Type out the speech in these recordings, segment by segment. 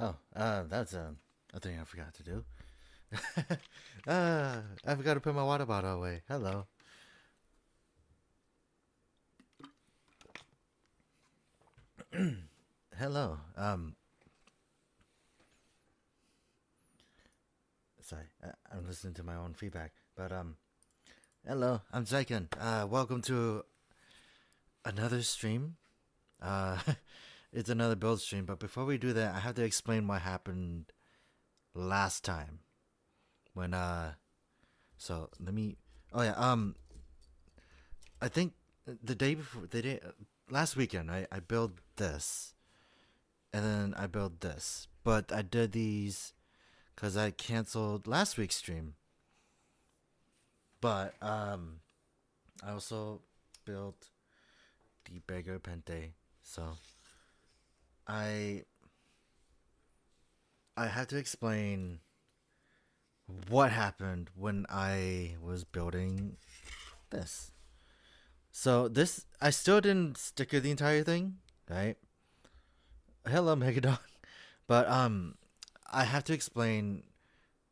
Oh, that's a thing I forgot to do. I forgot to put my water bottle away. Hello. Hello. Sorry, I'm listening to my own feedback. But hello. I'm Zryken. Welcome to another stream. Uh, it's another build stream. But before we do that, I have to explain what happened last time when So let me. Oh yeah. I think the day before the day last weekend, I built this, and then I built this, but I did these because I canceled last week's stream. But I also built the Beggar Pente, so I I have to explain what happened when I was building this. So this I still didn't sticker the entire thing, right? Hello, Megadon. But I have to explain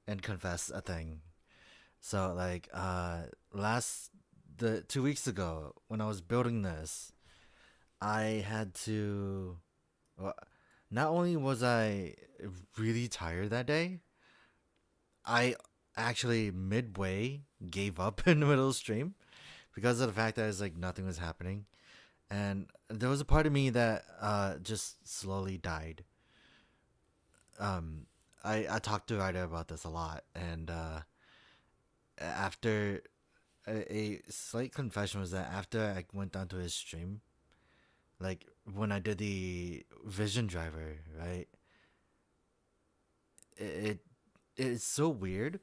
and confess a thing. So like last the 2 weeks ago when I was building this, I had to. Well, not only was I really tired that day, I actually midway gave up in the middle of the stream because of the fact that it's like nothing was happening, and there was a part of me that just slowly died. I talked to Ryder about this a lot, and after a slight confession was that after I went down to his stream, like when I did the vision driver, right? It it's so weird,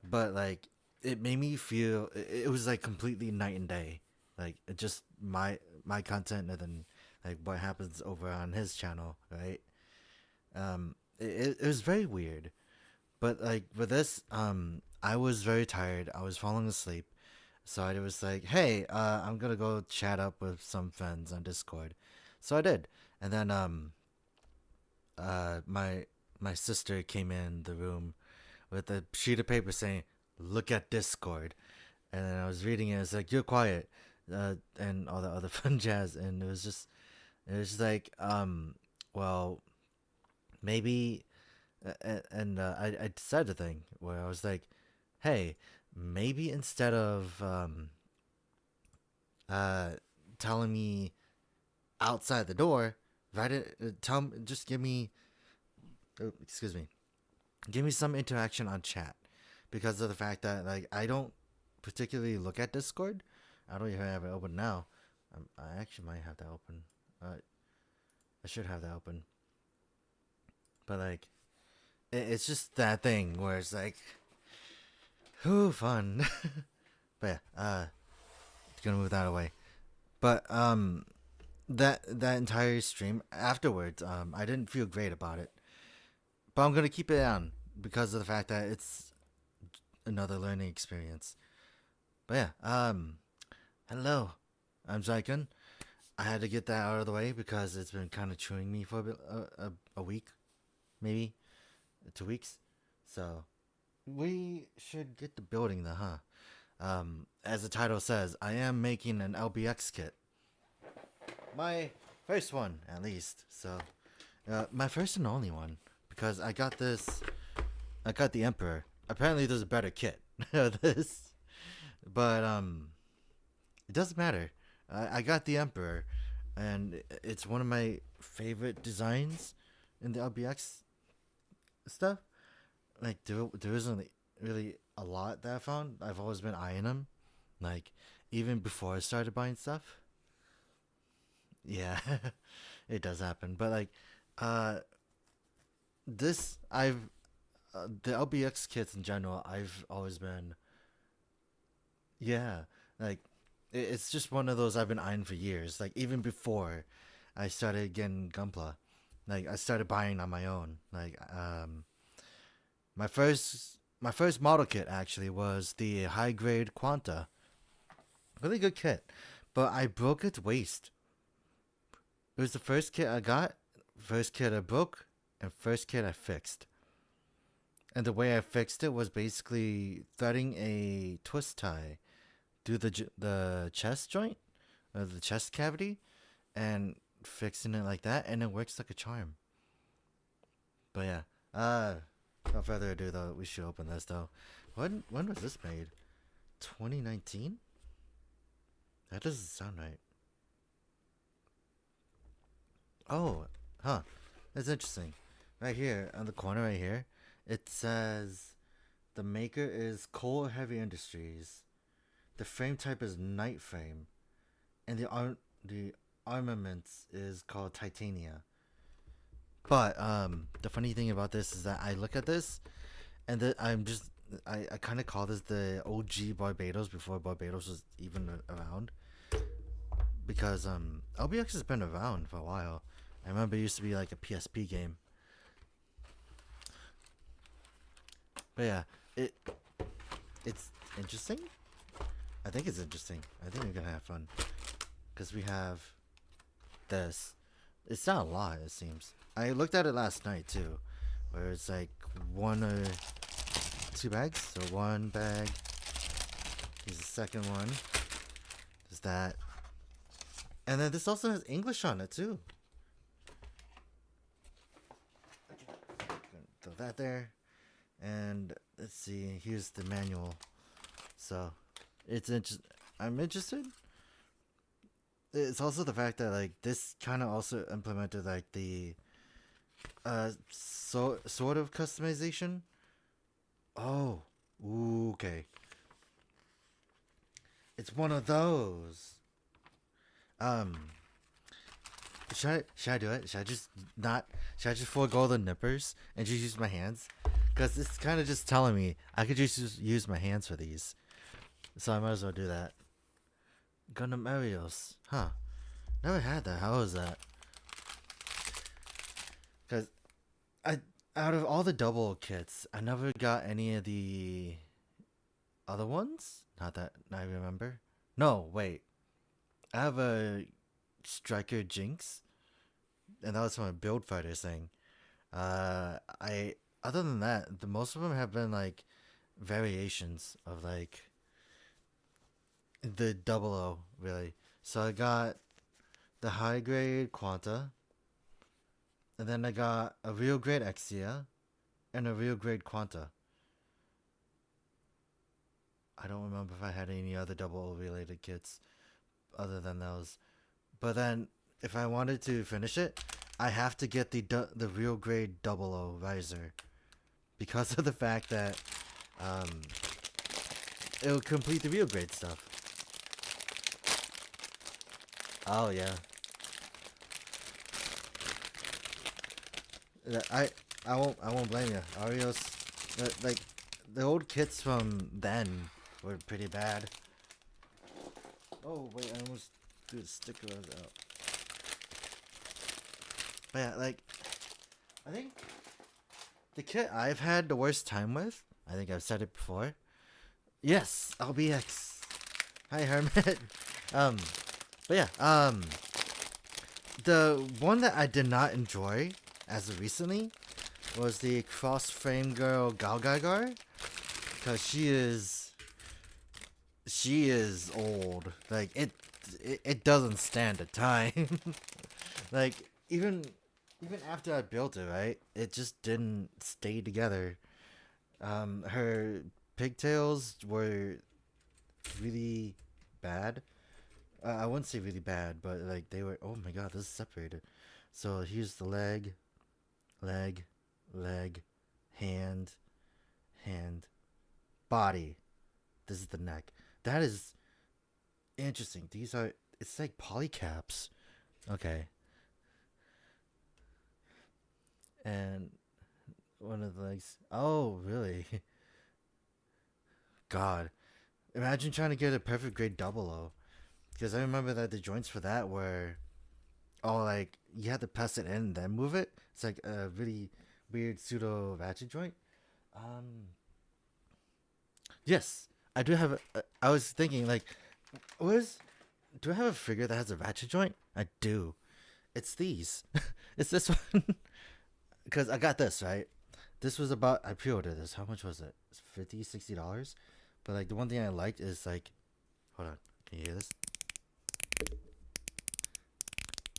but like it made me feel it was like completely night and day. Like it just my content and then like what happens over on his channel, right? It was very weird, but like with this, I was very tired. I was falling asleep, so I was like, "Hey, I'm gonna go chat up with some friends on Discord." So I did, and then my sister came in the room with a sheet of paper saying, "Look at Discord," and then I was reading it. It's like, "You're quiet," and all the other fun jazz, and it was just like, well, maybe, and I decided a thing where I was like, "Hey, maybe instead of uh telling me outside the door, write it. Just give me, oh, excuse me, give me some interaction on chat, because of the fact that like I don't particularly look at Discord. I don't even have it open now. I actually might have that open. I should have that open, but like it's just that thing where it's like, whoo, fun. But yeah, gonna move that away. But that entire stream afterwards, I didn't feel great about it. But I'm gonna keep it on because of the fact that it's another learning experience. But yeah, hello, I'm Zryken. I had to get that out of the way because it's been kind of chewing me for a week, maybe 2 weeks. So we should get the building the huh. As the title says, I am making an LBX kit. My first one, at least. So, my first and only one, because I got this. I got the Emperor. Apparently, there's a better kit of this, but it doesn't matter. I got the Emperor, and it's one of my favorite designs in the LBX stuff. Like there isn't really a lot that I found. I've always been eyeing them, like even before I started buying stuff. Yeah, it does happen. But like, uh, this I've the LBX kits in general. I've always been, yeah, like it's just one of those I've been eyeing for years. Like even before I started getting Gunpla, like I started buying on my own. Like my first model kit actually was the high grade Quanta. Really good kit, but I broke its waist. It was the first kit I got, first kit I broke, and first kit I fixed. And the way I fixed it was basically threading a twist tie through the chest joint, the chest cavity, and fixing it like that, and it works like a charm. But yeah, without further ado, though, we should open this though. When was this made? 2019? That doesn't sound right. Oh, huh. That's interesting. Right here on the corner, right here, it says the maker is Coal Heavy Industries. The frame type is Night Frame, and the armaments is called Titania. But the funny thing about this is that I look at this, and I kind of call this the OG Barbatos before Barbatos was even around, because LBX has been around for a while. I remember it used to be like a PSP game. But yeah, it's interesting. I think it's interesting. I think we're gonna have fun, because we have this. It's not a lot, it seems. I looked at it last night too, where it's like 1 or 2 bags. So 1 bag. Here's the second one. There's that. And then this also has English on it too. Okay. Throw that there. And let's see, here's the manual. So I'm interested. It's also the fact that like this kind of also implemented like the sort of customization. Oh, ooh, okay. It's one of those. Should I do it? Should I just forego the nippers and just use my hands? Because it's kind of just telling me I could just use my hands for these. So I might as well do that. Gundam Arios. Huh. Never had that. How was that? Because out of all the double kits, I never got any of the other ones. Not that I remember. No, wait. I have a Striker Jinx, and that was from a Build Fighters thing. Other than that, the most of them have been like variations of like the double O, really. So I got the high grade Quanta, and then I got a real grade Exia, and a real grade Quanta. I don't remember if I had any other double O related kits other than those. But then, if I wanted to finish it, I have to get the real grade double O riser, because of the fact that it'll complete the real grade stuff. Oh yeah. I won't blame you. Arios, like the old kits from then were pretty bad. Oh wait, I almost threw the sticker out. But yeah, like I think the kit I've had the worst time with, I think I've said it before. Yes, LBX. Hi Hermit. But yeah, the one that I did not enjoy as of recently was the cross frame girl Galgagar, because she is old. Like it doesn't stand a time. Like even after I built it, right, it just didn't stay together. Her pigtails were really bad. I wouldn't say really bad, but like they were. Oh my god, this is separated. So here's the leg, hand, body. This is the neck. That is interesting. These are. It's like polycaps. Okay. And one of the legs. Oh, really? God. Imagine trying to get a perfect grade double O. Because I remember that the joints for that were all like you had to press it in and then move it. It's like a really weird pseudo ratchet joint. Yes, I do have. I was thinking like, do I have a figure that has a ratchet joint? I do. It's these. It's this one. because I got this right. This was about I pre-ordered this. How much was it? It's $50, $60. But like the one thing I liked is like, hold on, can you hear this?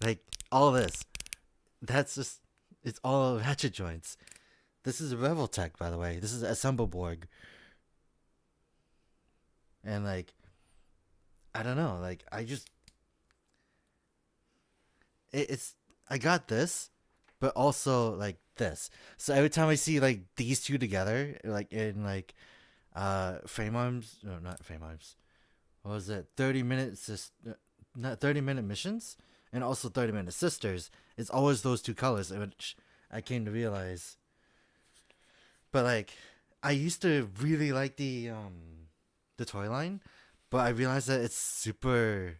Like all this, that's just it's all ratchet joints. This is a Reveltech, by the way. This is Assembleborg, and like I don't know, like it's I got this, but also like this. So every time I see like these two together, like in like frame arms, no, not frame arms. What was it? 30 minutes, not 30-minute missions, and also 30-minute sisters. It's always those two colors, which I came to realize. But like, I used to really like the toy line, but I realized that it's super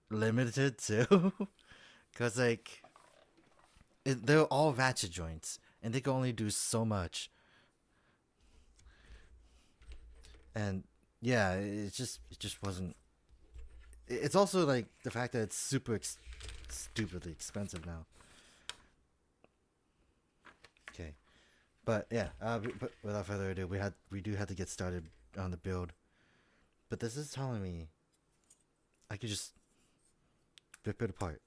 limited too, cause like they're all ratchet joints, and they can only do so much. And yeah, it just wasn't. It's also like the fact that it's stupidly expensive now. Okay, but yeah, but without further ado, we do have to get started on the build. But this is telling me I could just rip it apart,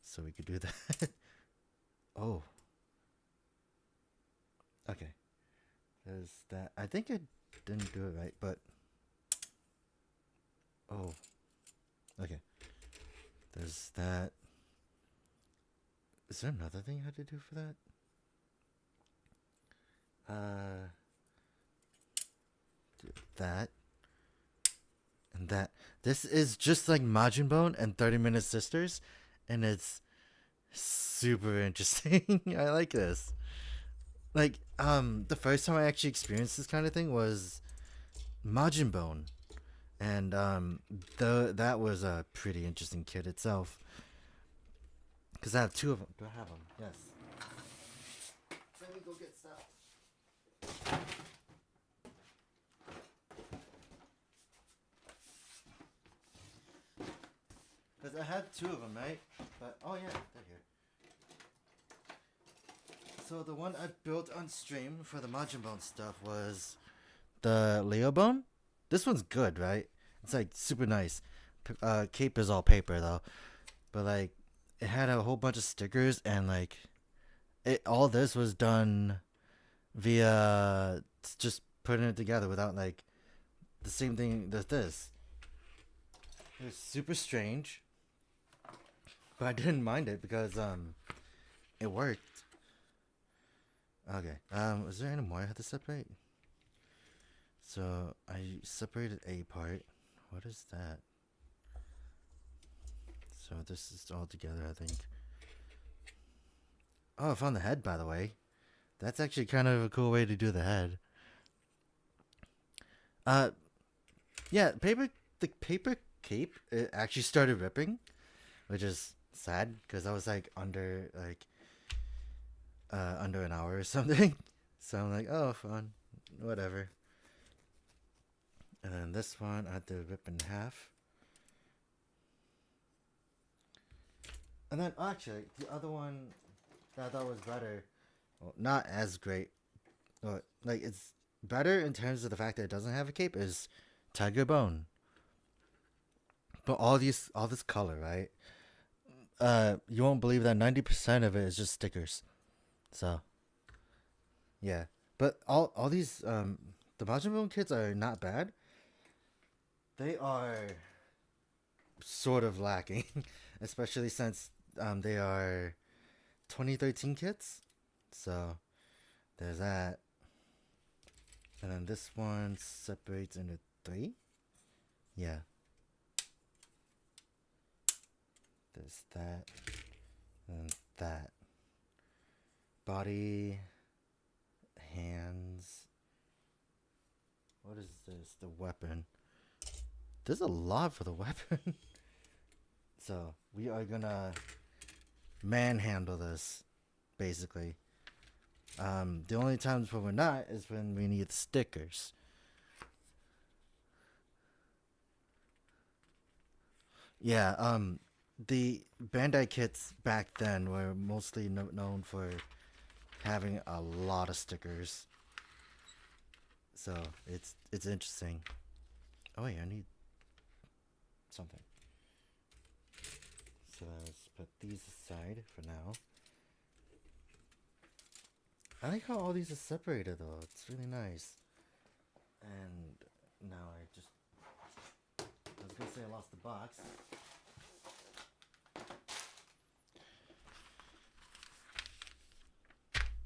so we could do that. Oh, okay. There's that. I think I didn't do it right, but oh, okay. There's that. Is there another thing I had to do for that? That and that. This is just like Majin Bone and 30-minute sisters, and it's super interesting. I like this. Like, the first time I actually experienced this kind of thing was Majin Bone, and that was a pretty interesting kit itself. Cause I have two of them. Do I have them? Yes. Let me go get stuff. Cause I had two of them, right? But oh yeah, they're here. So the one I built on stream for the Majin Bone stuff was the Leo Bone. This one's good, right? It's like super nice. Cape is all paper though, but like it had a whole bunch of stickers and like it. All this was done via just putting it together without like the same thing as this. It was super strange, but I didn't mind it because it worked. Okay. Was there any more I had to separate? So I separated a part. What is that? So this is all together, I think. Oh, I found the head, by the way. That's actually kind of a cool way to do the head. Uh, yeah, the paper cape it actually started ripping, which is sad because I was like under an hour or something. So I'm like, oh, fun, whatever. And then this one I had to rip in half. And then actually the other one that I thought was better, well, not as great, but like it's better in terms of the fact that it doesn't have a cape is Tiger Bone. But all this color, right? You won't believe that 90% of it is just stickers. So, yeah. But all these the Majin Bone kits are not bad. They are sort of lacking, especially since they are 2013 kits. So there's that. And then this one separates into 3. Yeah. There's that. And that. Body. Hands. What is this? The weapon. There's a lot for the weapon. So we are gonna manhandle this, basically. The only times when we're not is when we need stickers. Yeah, the Bandai kits back then were mostly known for having a lot of stickers. So it's interesting. Oh yeah, I need something. So let's put these aside for now. I like how all these are separated though. It's really nice. And now I was gonna say I lost the box.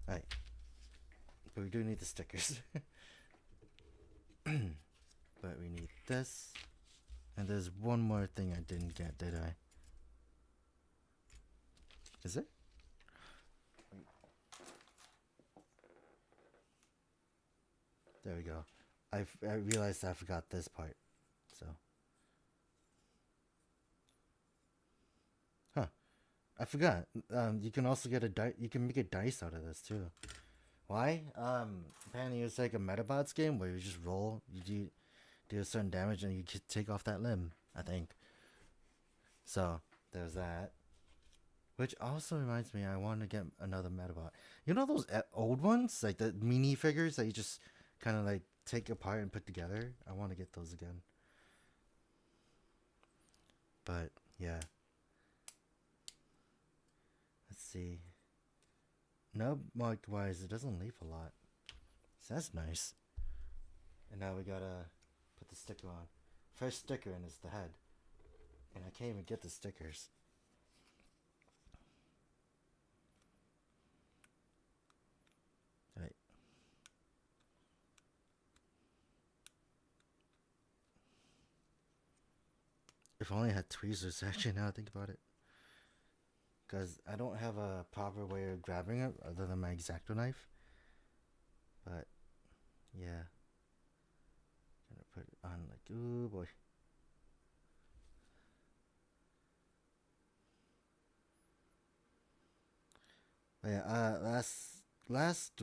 Alright. But we do need the stickers. But we need this. And there's one more thing I didn't get, did I? Is it? There we go. I realized I forgot this part. So. Huh. I forgot. You can also get you can make a dice out of this too. Why? Apparently it's like a Metabots game where you just roll, you do a certain damage and you can take off that limb, I think. So, there's that. Which also reminds me, I want to get another Metabot. You know those old ones? Like the mini figures that you just kind of like take apart and put together? I want to get those again. But, yeah. Let's see. Nub mark wise, it doesn't leave a lot. So that's nice. And now we gotta put the sticker on. First sticker in is the head. And I can't even get the stickers. Right. If only I had tweezers, actually, now I think about it. Because I don't have a proper way of grabbing it other than my X-Acto knife. But, yeah. Gonna put it on like, ooh boy. But yeah, last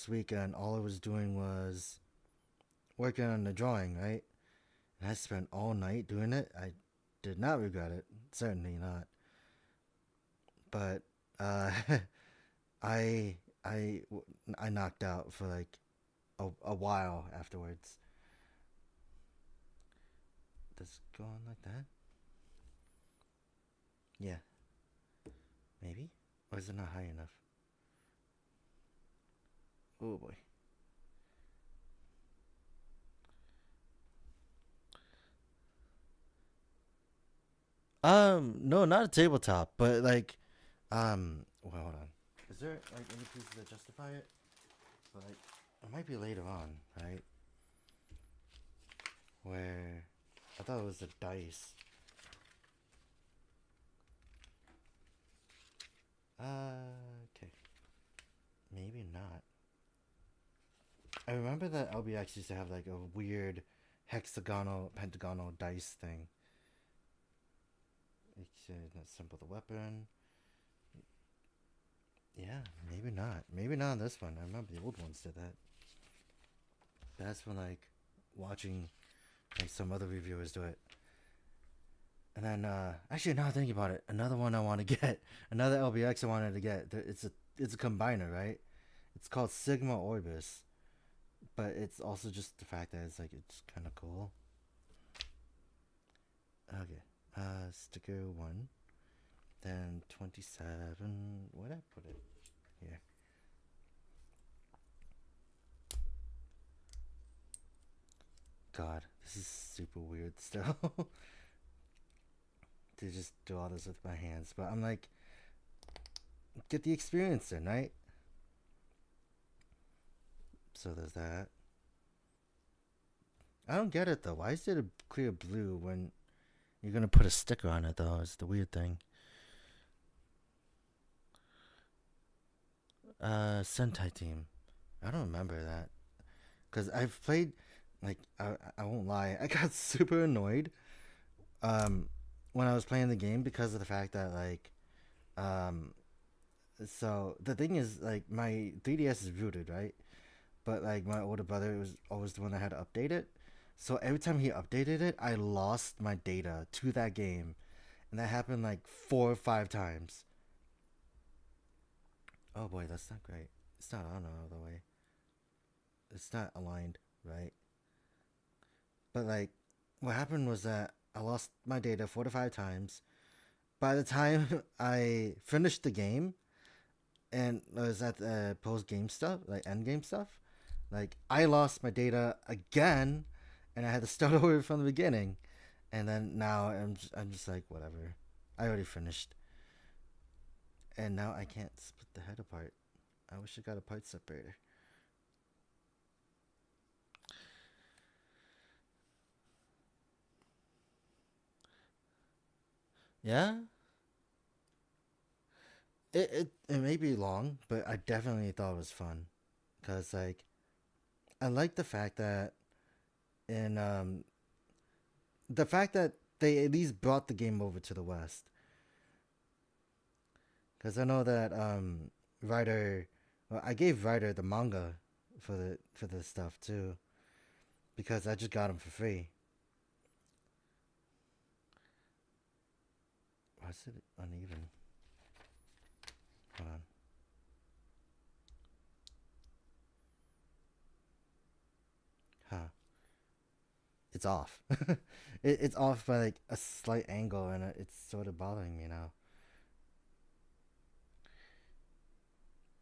weekend, all I was doing was working on the drawing, right? And I spent all night doing it. I did not regret it. Certainly not. But I knocked out for like a while afterwards. Does it go on like that? Yeah. Maybe? Or is it not high enough? Oh boy. No, not a tabletop, but like, well, hold on. Is there like any pieces that justify it? But like, it might be later on, right? Where I thought it was the dice. Okay. Maybe not. I remember that LBX used to have like a weird hexagonal, pentagonal dice thing. Assemble the weapon. Yeah, maybe not. Maybe not this one. I remember the old ones did that. That's when like watching like some other reviewers do it. And then actually now thinking about it, another one I want to get, another LBX I wanted to get. It's a combiner, right? It's called Sigma Orbis, but it's also just the fact that it's like it's kind of cool. Okay, sticker 1, then 27. Where'd I put it? Here. God, this is super weird still. To just do all this with my hands, but I'm like, get the experience in, right? So there's that. I don't get it though. Why is it a clear blue when you're gonna put a sticker on it though? It's the weird thing. Sentai team. I don't remember that. Cause I've played, like, I won't lie. I got super annoyed, when I was playing the game because of the fact that like, so the thing is like my 3DS is rooted, right? But like my older brother was always the one that had to update it. So every time he updated it, I lost my data to that game, and that happened like 4 or 5 times. Oh boy, that's not great. It's not on all the way. It's not aligned, right? But like, what happened was that I lost my data 4 to 5 times. By the time I finished the game and I was at the post game stuff, like end game stuff, like I lost my data again, and I had to start over from the beginning. And then now I'm just like whatever. I already finished, and now I can't split the head apart. I wish I got a part separator. Yeah, it may be long, but I definitely thought it was fun, cause like I like the fact that in the fact that they at least brought the game over to the West, cause I know that Ryder, well, I gave Ryder the manga for the stuff too, because I just got them for free. Why is it uneven? Hold on. Huh. It's off. It's off by like a slight angle, and it's sort of bothering me now.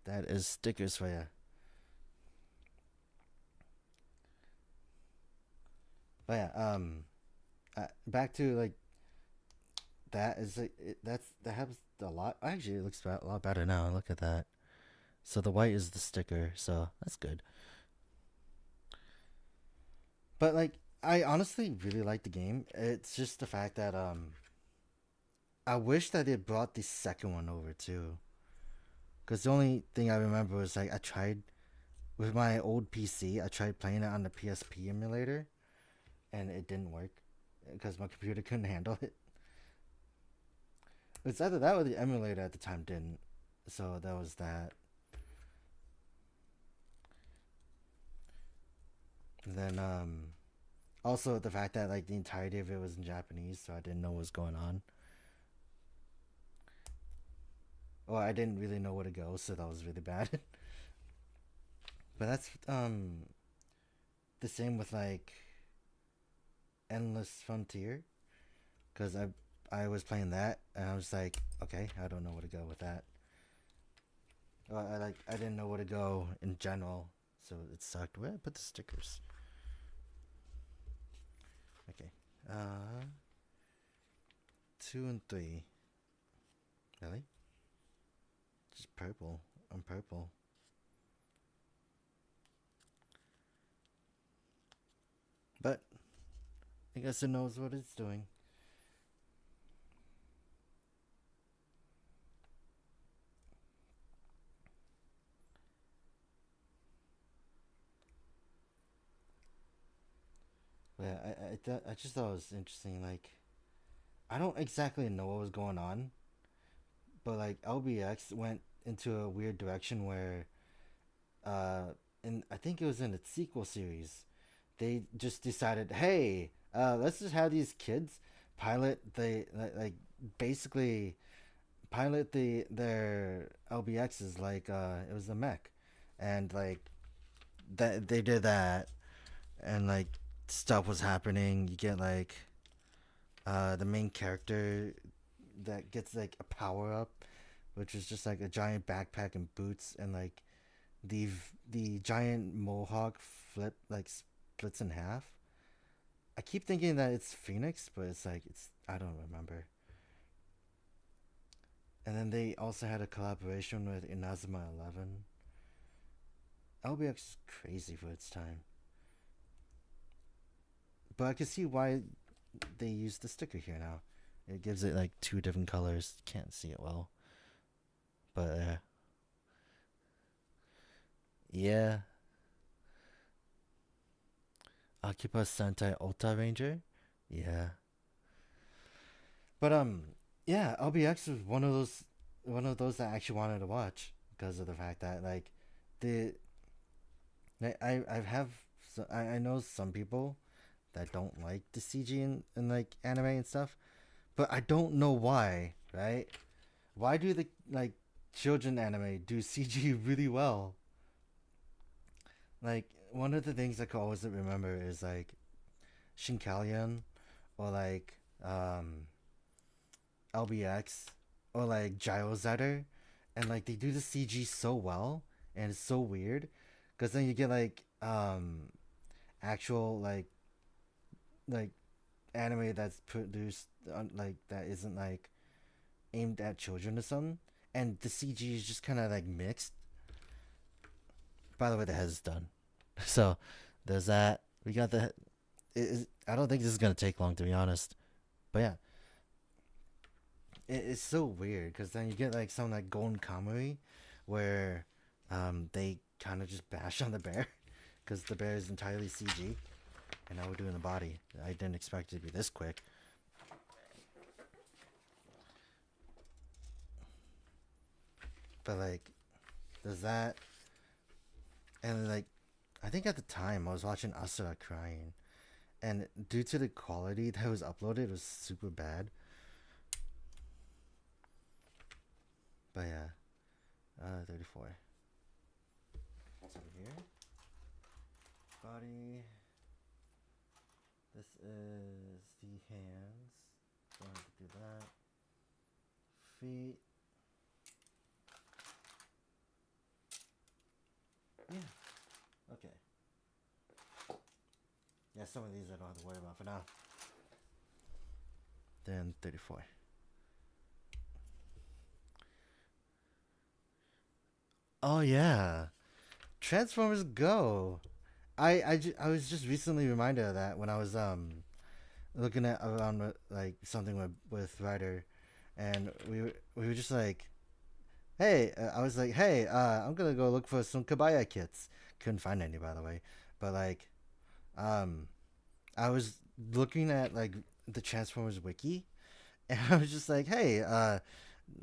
That is stickers for you. But yeah, back to like that is like that happens a lot. Actually, it looks a lot better now. Look at that. So the white is the sticker, so that's good. But like, I honestly really like the game. It's just the fact that I wish that they brought the second one over too. Because the only thing I remember was like I tried with my old PC. I tried playing it on the PSP emulator, and it didn't work because my computer couldn't handle it. It's either that or the emulator at the time didn't. So that was that. And then also the fact that like the entirety of it was in Japanese, so I didn't know what was going on. Well, I didn't really know where to go, so that was really bad. But that's the same with like Endless Frontier, because I was playing that and I was like, okay, I don't know where to go with that. I didn't know where to go in general, so it sucked. Where I put the stickers? Okay, 2 and 3. Really? Just purple. I'm purple. But I guess it knows what it's doing. But yeah, I just thought it was interesting. Like, I don't exactly know what was going on, but like LBX went into a weird direction where, and I think it was in its sequel series, they just decided, hey, let's just have these kids pilot the like basically pilot their LBXs like it was a mech, and like that they did that, and like stuff was happening. You get like the main character that gets like a power up, which is just like a giant backpack and boots, and like the the giant mohawk splits in half. I keep thinking that it's Phoenix, but it's like it's I don't remember. And then they also had a collaboration with Inazuma 11. LBX is crazy for its time, but I can see why they use the sticker here now. It gives it like 2 different colors. Can't see it well, but yeah. Occupy Sentai Ota Ranger. Yeah, but yeah. LBX was one of those that I actually wanted to watch because of the fact that like the I have I know some people that don't like the CG in like anime and stuff, but I don't know why. Right? Why do the like children anime do CG really well. Like one of the things I can always remember is like Shinkalion or like LBX or like Gyrozetter, and like they do the CG so well, and it's so weird, because then you get like actual like anime that's produced like that isn't like aimed at children or something, and the CG is just kind of like mixed. By the way, the head is done, so there's that. We got the. I don't think this is gonna take long, to be honest, but yeah, it's so weird because then you get like some like Golden Kamuy, where they kind of just bash on the bear because the bear is entirely CG, and now we're doing the body. I didn't expect it to be this quick. But like, there's that, and like, I think at the time I was watching Asura crying, and due to the quality that was uploaded, it was super bad. But yeah, 34. What's over here? Body. This is the hands. Don't have to do that. Feet. Yeah. Okay. Yeah, some of these I don't have to worry about for now. Then 34. Oh yeah, Transformers Go. I was just recently reminded of that when I was looking at around like something with Ryder, and we were just like, hey, I was like, hey, I'm gonna go look for some Kabaya kits. Couldn't find any, by the way, but like, um, I was looking at like the Transformers wiki, and I was just like, hey,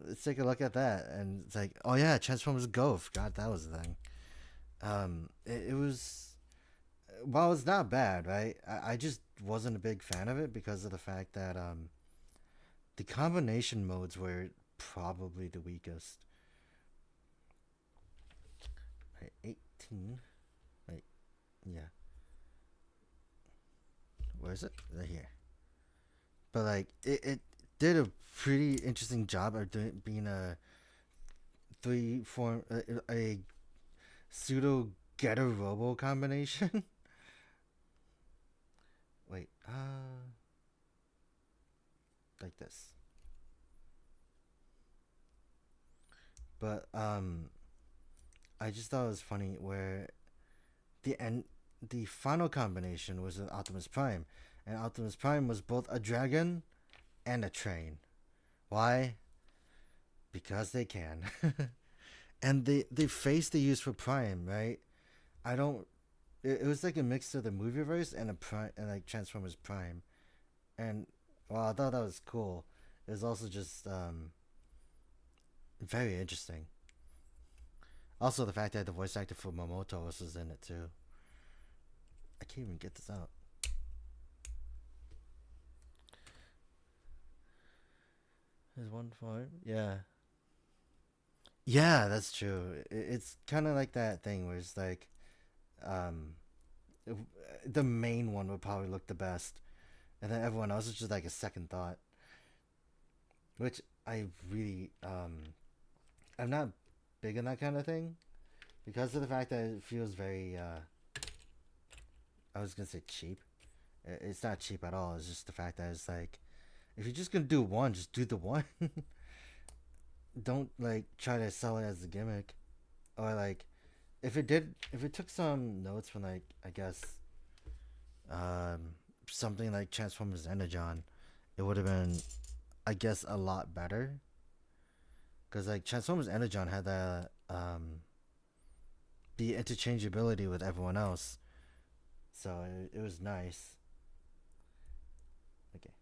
let's take a look at that, and it's like, oh yeah, Transformers Go. Forgot that was the thing. It was, well, it's not bad, right? I just wasn't a big fan of it because of the fact that the combination modes were probably the weakest. Right, 18. Right, yeah. Where is it? Right here. But like, it did a pretty interesting job of being a three form a pseudo Getter Robo combination. Wait, like this. But I just thought it was funny where the final combination was an Optimus Prime, and Optimus Prime was both a dragon and a train. Why? Because they can. And the face they used for Prime, right? I don't. It was like a mix of the movieverse and a Prime and like Transformers Prime, and well, I thought that was cool. It was also just very interesting. Also, the fact that the voice actor for Momoto was in it too. I can't even get this out. There's one for yeah. Yeah, that's true. It's kind of like that thing where it's like, um, if- the main one would probably look the best, and then everyone else is just like a second thought. Which I really, I'm not big on that kind of thing because of the fact that it feels very, I was gonna say cheap. It's not cheap at all. It's just the fact that it's like, if you're just gonna do one, just do the one. Don't like try to sell it as a gimmick, or like, if it took some notes from like, I guess, um, something like Transformers Energon, it would have been, I guess, a lot better. Cause like Transformers Energon had the interchangeability with everyone else, so it was nice. Okay,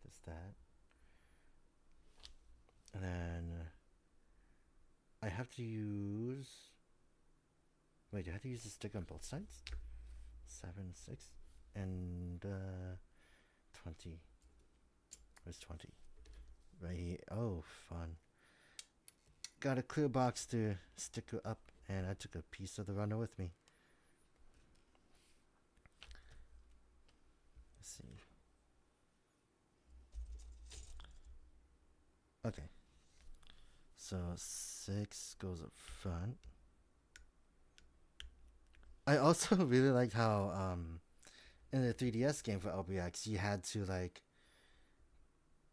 that's that, and then I have to use. Wait, do I have to use the stick on both sides? 7, 6, and 20. Where's 20? Right here. Oh, fun. got a clear box to stick it up, and I took a piece of the runner with me. Let's see. Okay. So 6 goes up front. I also really liked how in the 3DS game for LBX you had to like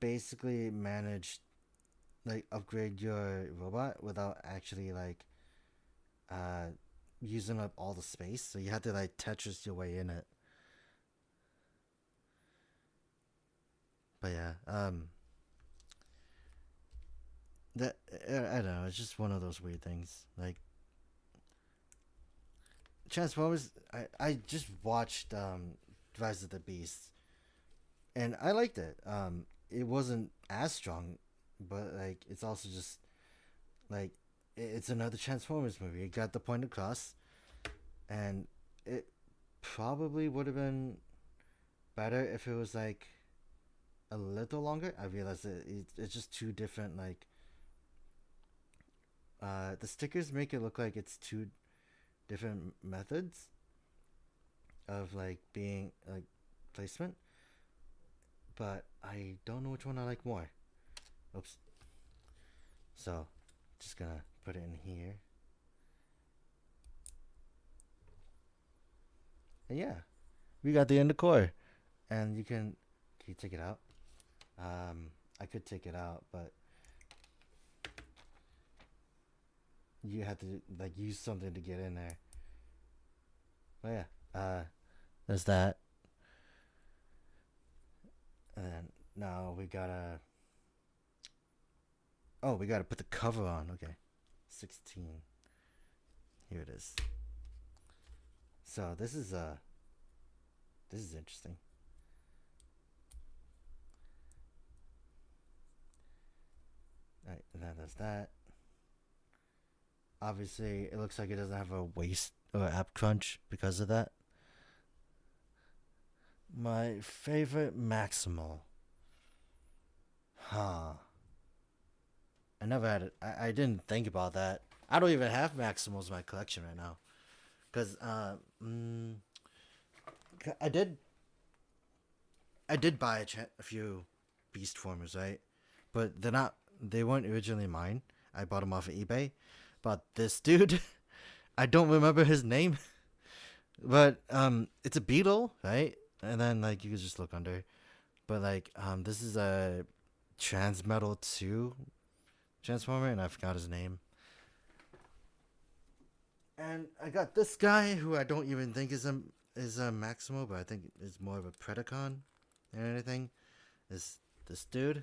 basically manage like upgrade your robot without actually like using up all the space. So you had to like Tetris your way in it. But yeah, that I don't know. It's just one of those weird things. Like Transformers, I just watched Rise of the Beast, and I liked it. It wasn't as strong, but like it's also just like it's another Transformers movie. It got the point across, and it probably would have been better if it was like a little longer. I realized it's just two different like the stickers make it look like it's two different methods of like being like placement, but I don't know which one I like more. Oops. So just gonna put it in here, and yeah, we got the end of core. And can you take it out? I could take it out, but you have to like use something to get in there. But yeah, there's that. And then now we gotta. Oh, we gotta put the cover on. Okay, 16. Here it is. So this is interesting. All right, and then there's that. Obviously, it looks like it doesn't have a waist or app crunch because of that. My favorite Maximal. Huh. I never had it. I didn't think about that. I don't even have Maximals in my collection right now. Because, I did buy a few Beast Formers, right? But they weren't originally mine. I bought them off of eBay. But this dude, I don't remember his name. But, it's a beetle, right? And then, like, you can just look under. But, like, this is a Transmetal 2 Transformer, and I forgot his name. And I got this guy who I don't even think is a Maximo, but I think is more of a Predacon than anything. Is this dude?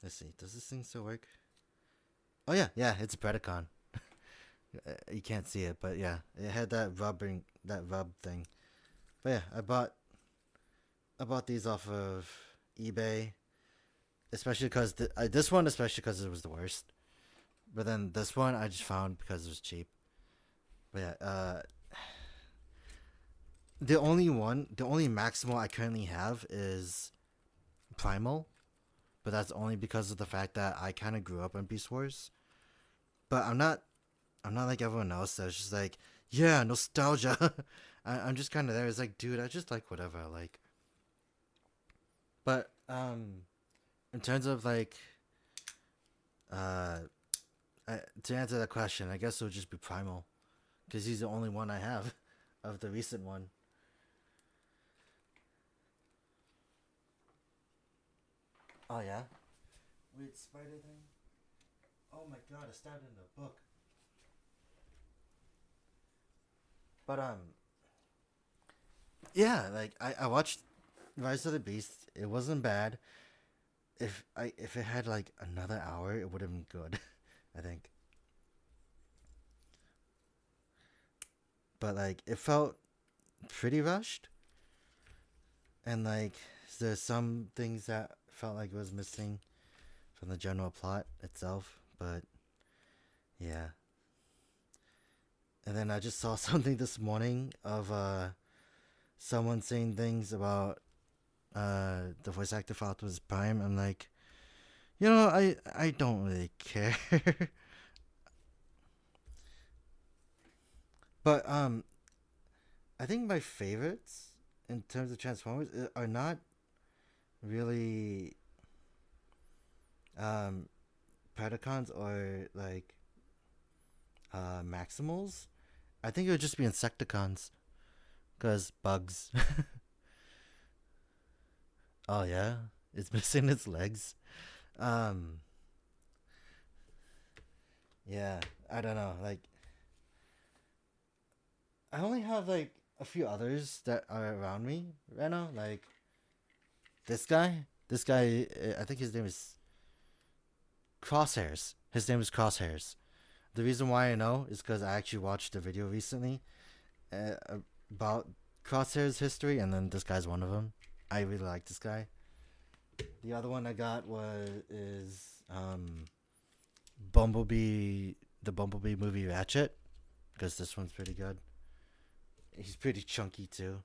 Let's see. Does this thing still work? Oh yeah, it's a Predacon. You can't see it, but yeah, it had that rub thing. But yeah, I bought these off of eBay, especially because this one, especially because it was the worst. But then this one I just found because it was cheap. But yeah, the only Maximal I currently have is Primal, but that's only because of the fact that I kind of grew up on Beast Wars. But I'm not like everyone else that's just like, yeah, nostalgia. I'm just kind of there. It's like, dude, I just like whatever I like. But in terms of like, to answer that question, I guess it would just be Primal, because he's the only one I have of the recent one. Oh yeah, weird spider thing. Oh my god, I stabbed in the book. But yeah, like I watched Rise of the Beast. It wasn't bad. If it had like another hour, it would have been good. I think. But like it felt pretty rushed, and like there's some things that felt like it was missing from the general plot itself. But yeah. And then I just saw something this morning of someone saying things about the voice actor for Optimus Prime. I'm like, I don't really care. But I think my favorites in terms of Transformers are not really um Predacons or like Maximals. I think it would just be Insecticons because bugs. Oh yeah, it's missing its legs. Um, yeah, I don't know. Like, I only have like a few others that are around me right now. Like this guy. This guy, I think his name is Crosshairs. His name is Crosshairs. The reason why I know is because I actually watched a video recently uh, about Crosshairs history, and then this guy's one of them. I really like this guy. The other one I got is Bumblebee, the Bumblebee movie Ratchet, because this one's pretty good. He's pretty chunky too.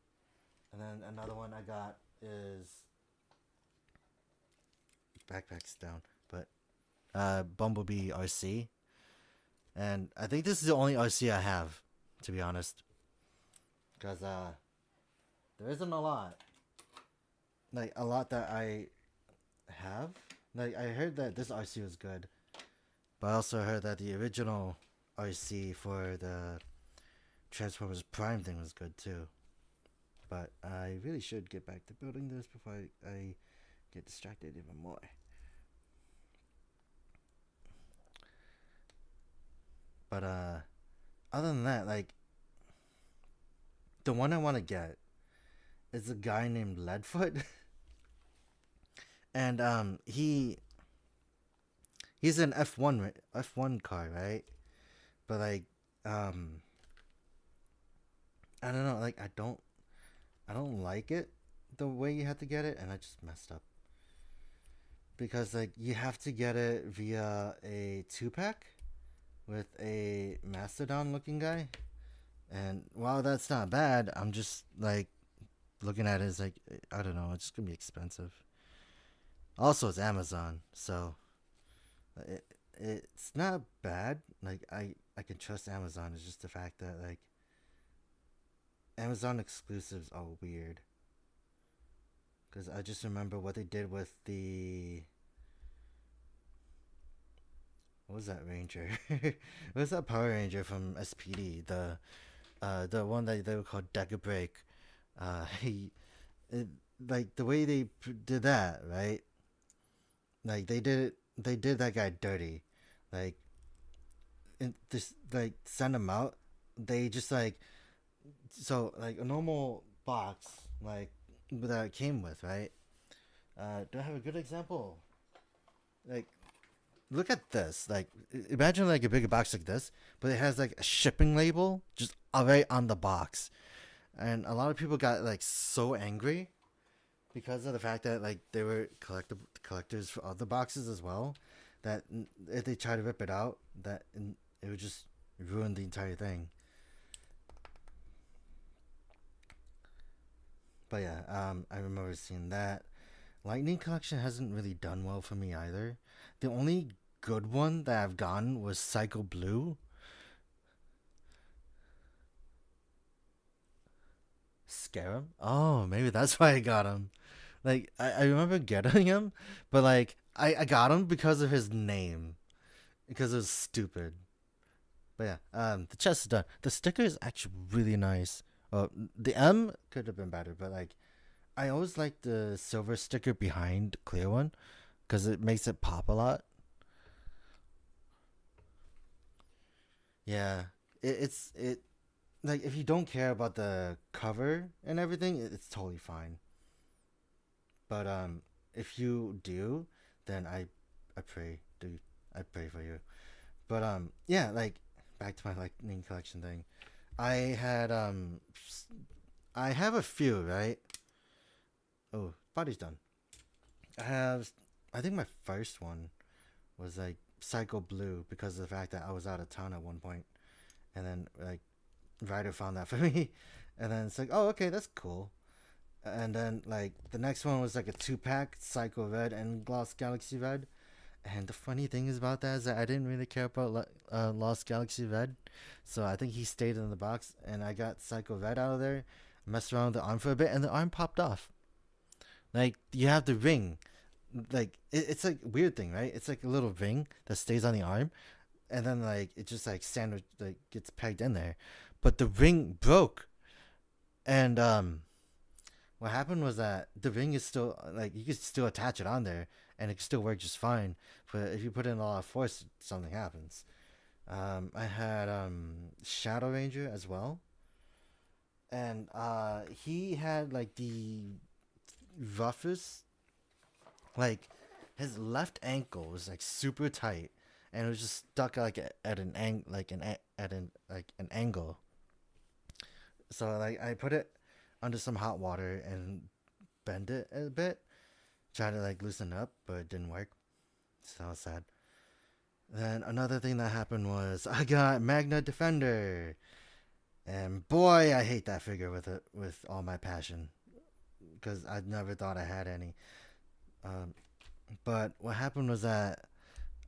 And then another one I got is backpack's down, but Bumblebee RC, and I think this is the only RC I have, to be honest, because there isn't a lot, like a lot that I have. Like I heard that this RC was good, but I also heard that the original RC for the Transformers Prime thing was good too. But I really should get back to building this before I get distracted even more. But other than that, like the one I want to get is a guy named Leadfoot, and he's an F1 car, right? But like um I don't know, like I don't like it the way you have to get it, and I just messed up because like you have to get it via a 2-pack with a mastodon looking guy, and while that's not bad, I'm just like looking at it as like I don't know, it's just gonna be expensive. Also, it's Amazon, so it, it's not bad. Like I can trust Amazon. It's just the fact that like Amazon exclusives are weird. Because I just remember what they did with the what was that Ranger? What was that Power Ranger from SPD? The one that they were called Deca Break. He it, like the way they did that, right? Like they did that guy dirty. Like just like send him out. They just like so like a normal box like that it came with, right? Do I have a good example? Like look at this. Like imagine like a bigger box like this, but it has like a shipping label just right on the box. And a lot of people got like so angry because of the fact that like they were collectors for other boxes as well, that if they try to rip it out, that it would just ruin the entire thing. But yeah, I remember seeing that. Lightning Collection hasn't really done well for me either. The only good one that I've gotten was Psycho Blue. Scare him? Oh, maybe that's why I got him. Like I remember getting him, but like I got him because of his name. Because it was stupid. But yeah, the chest is done. The sticker is actually really nice. The M could have been better, but like I always like the silver sticker behind clear one because it makes it pop a lot. Yeah, it like if you don't care about the cover and everything, it's totally fine. But if you do, then I pray, dude, I pray for you. But yeah, like back to my lightning collection thing. I had I have a few, right? Oh, body's done. I have I think my first one was like Psycho Blue because of the fact that I was out of town at one point, and then like Ryder found that for me, and then it's like, oh, okay, that's cool. And then like the next one was like a 2-pack Psycho Red and Gloss Galaxy Red. And the funny thing is about that is that I didn't really care about Lost Galaxy Red, so I think he stayed in the box, and I got Psycho Red out of there, messed around with the arm for a bit, and the arm popped off. Like you have the ring, like it's like a weird thing, right? It's like a little ring that stays on the arm, and then like it just like sandwich like gets pegged in there, but the ring broke, and what happened was that the ring is still like you can still attach it on there and it can still work just fine. But if you put in a lot of force, something happens. I had Shadow Ranger as well, and he had like the roughest, like his left ankle was like super tight, and it was just stuck like at an angle. So like I put it under some hot water and bend it a bit, try to like loosen up, but it didn't work. So I was sad. Then another thing that happened was I got Magna Defender, and boy, I hate that figure with all my passion, because I never thought I had any. Um, but what happened was that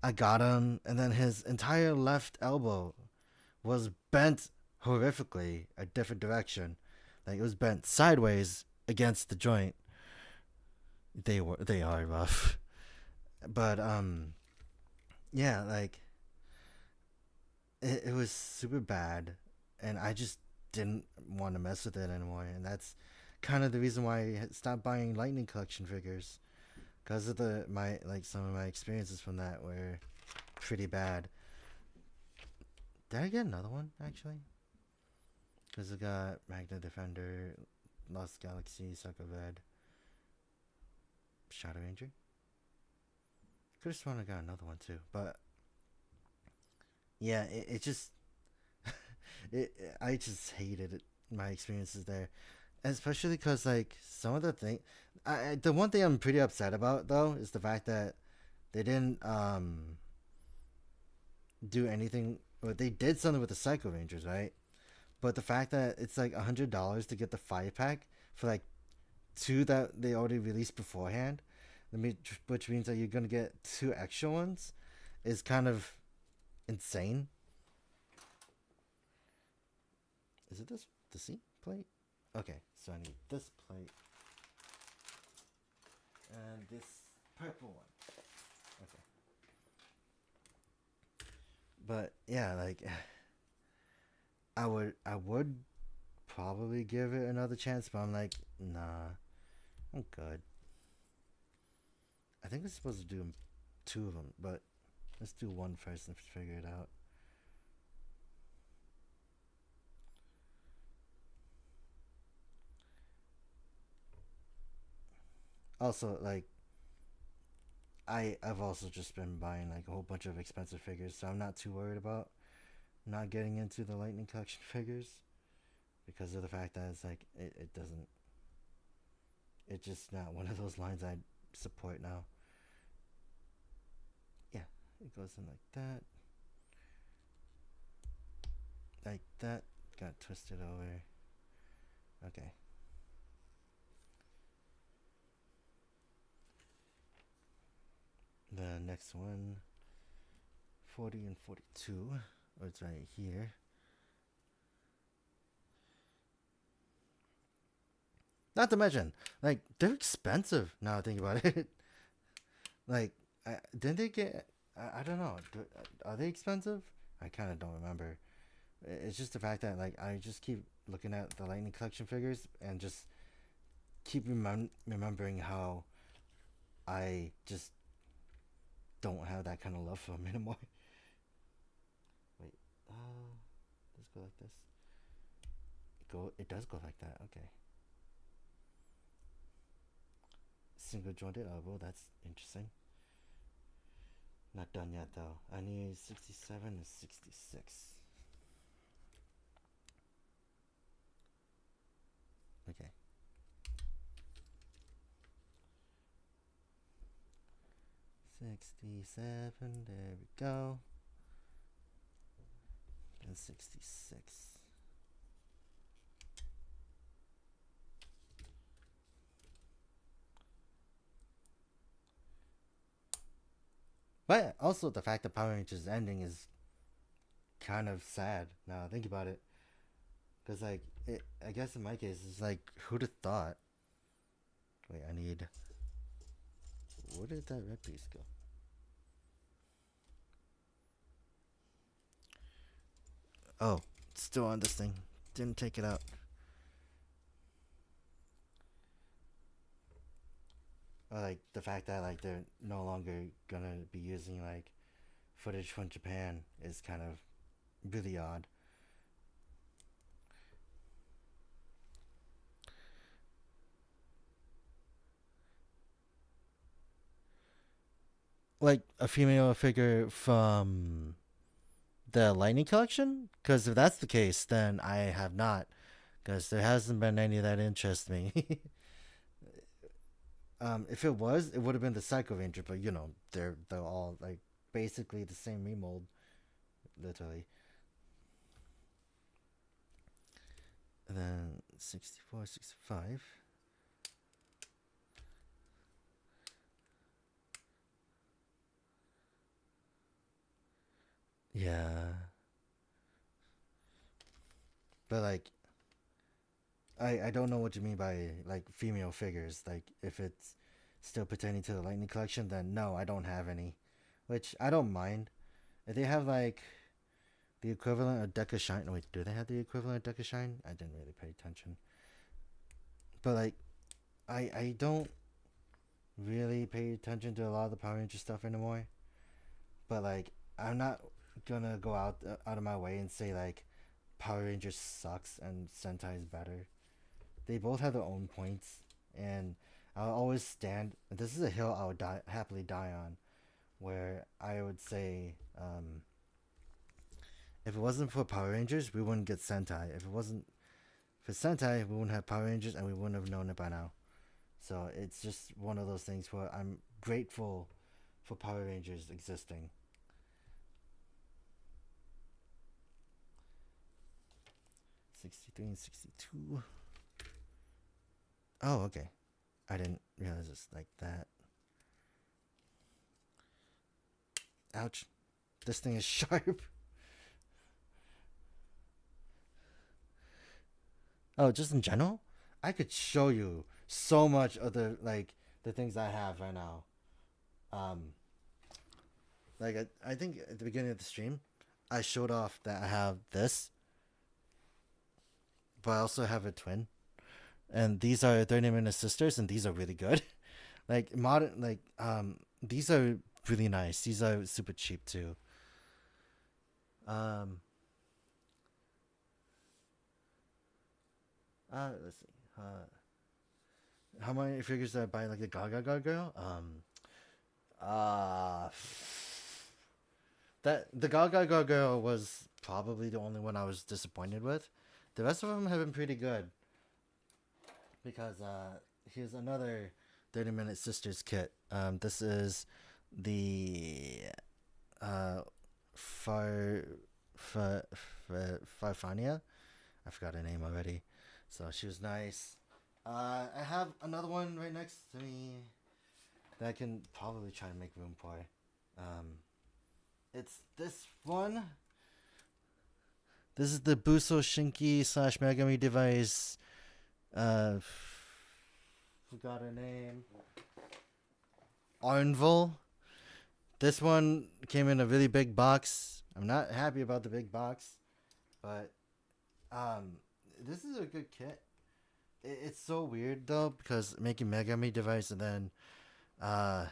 I got him, and then his entire left elbow was bent horrifically a different direction. Like it was bent sideways against the joint. They are rough. But yeah, like it was super bad, and I just didn't want to mess with it anymore, and that's kind of the reason why I stopped buying Lightning Collection figures, because of the my like some of my experiences from that were pretty bad. Did I get another one actually? Because I got Magna Defender, Lost Galaxy, Sucker Red, Shadow Ranger. Could have sworn I got another one too, but yeah, it just I just hated it, my experiences there, especially because like some of the thing, the one thing I'm pretty upset about though is the fact that they didn't do anything. Or they did something with the Psycho Rangers, right? But the fact that it's like $100 to get the 5 pack for like two that they already released beforehand, which means that you're gonna get two extra ones, is kind of insane. Is it this the C plate? Okay, so I need this plate and this purple one. Okay, but yeah, like I would probably give it another chance, but I'm like, nah, I'm good. I think we're supposed to do two of them, but let's do one first and figure it out. Also, like I've also just been buying like a whole bunch of expensive figures, so I'm not too worried about not getting into the Lightning Collection figures, because of the fact that it's like it doesn't, it's just not one of those lines I support now. Yeah, it goes in like that. Got twisted over. Okay. The next one, 40 and 42. Oh, it's right here. Not to mention, like they're expensive now. I think about it. Like, didn't they get? I don't know. Are they expensive? I kind of don't remember. It's just the fact that like I just keep looking at the Lightning Collection figures and just keep remembering how I just don't have that kind of love for them anymore. Wait, let's go like this. It does go like that. Okay. Single jointed elbow. That's interesting. Not done yet though. I need 67 and 66. Okay. 67. There we go. And 66. But also the fact that Power Rangers ending is kind of sad. Now think about it, because like I guess in my case, it's like who'd have thought? Wait, I need. Where did that red piece go? Oh, it's still on this thing. Didn't take it out. Or like the fact that like they're no longer gonna be using like footage from Japan is kind of really odd. Like a female figure from the Lightning Collection? Because if that's the case, then I have not. Because there hasn't been any that interest me. If it was, it would have been the Psycho Ranger, but you know, they're all like basically the same remold, literally. And then 64, 65. Yeah. But like I don't know what you mean by like female figures. Like if it's still pertaining to the Lightning Collection, then no, I don't have any. Which I don't mind. If they have like the equivalent of Deca Shine. Wait, do they have the equivalent of Deca Shine? I didn't really pay attention. But like I don't really pay attention to a lot of the Power Ranger stuff anymore. But like I'm not gonna go out of my way and say like Power Rangers sucks and Sentai is better. They both have their own points, and I'll always stand. This is a hill I would happily die on, where I would say, if it wasn't for Power Rangers, we wouldn't get Sentai. If it wasn't for Sentai, we wouldn't have Power Rangers, and we wouldn't have known it by now. So it's just one of those things where I'm grateful for Power Rangers existing. 63 and 62. Oh, okay. I didn't realize it's like that. Ouch. This thing is sharp. Oh, just in general? I could show you so much of the things I have right now. Um like I think at the beginning of the stream I showed off that I have this, but I also have a twin. And these are 30-minute sisters and these are really good. Like modern these are really nice. These are super cheap too. Um let's see. How many figures did I buy like the Gaga girl? Uh that the Gaga girl was probably the only one I was disappointed with. The rest of them have been pretty good. Because here's another 30-minute sisters kit. This is the uh Far Farfania. I forgot her name already. So she was nice. I have another one right next to me that I can probably try to make room for. Um, it's this one. This is the Buso Shinki / Megami device. Forgot her name. Arnville. This one came in a really big box. I'm not happy about the big box, but this is a good kit. It's so weird though because making Megami device and then uh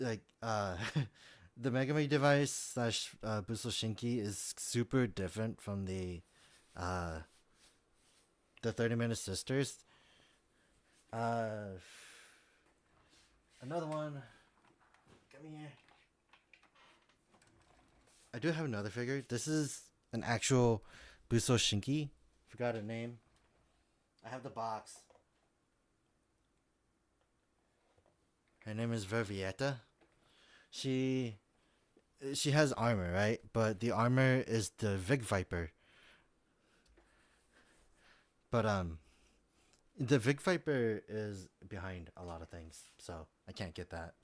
like the Megami device / Buso Shinki is super different from uh the 30-minute sisters. Uh Another one. Come here. I do have another figure. This is an actual Buso Shinki. Forgot her name. I have the box. Her name is Vervieta. She she has armor, right? But the armor is the Vig Viper. But the Vig Viper is behind a lot of things, so I can't get that.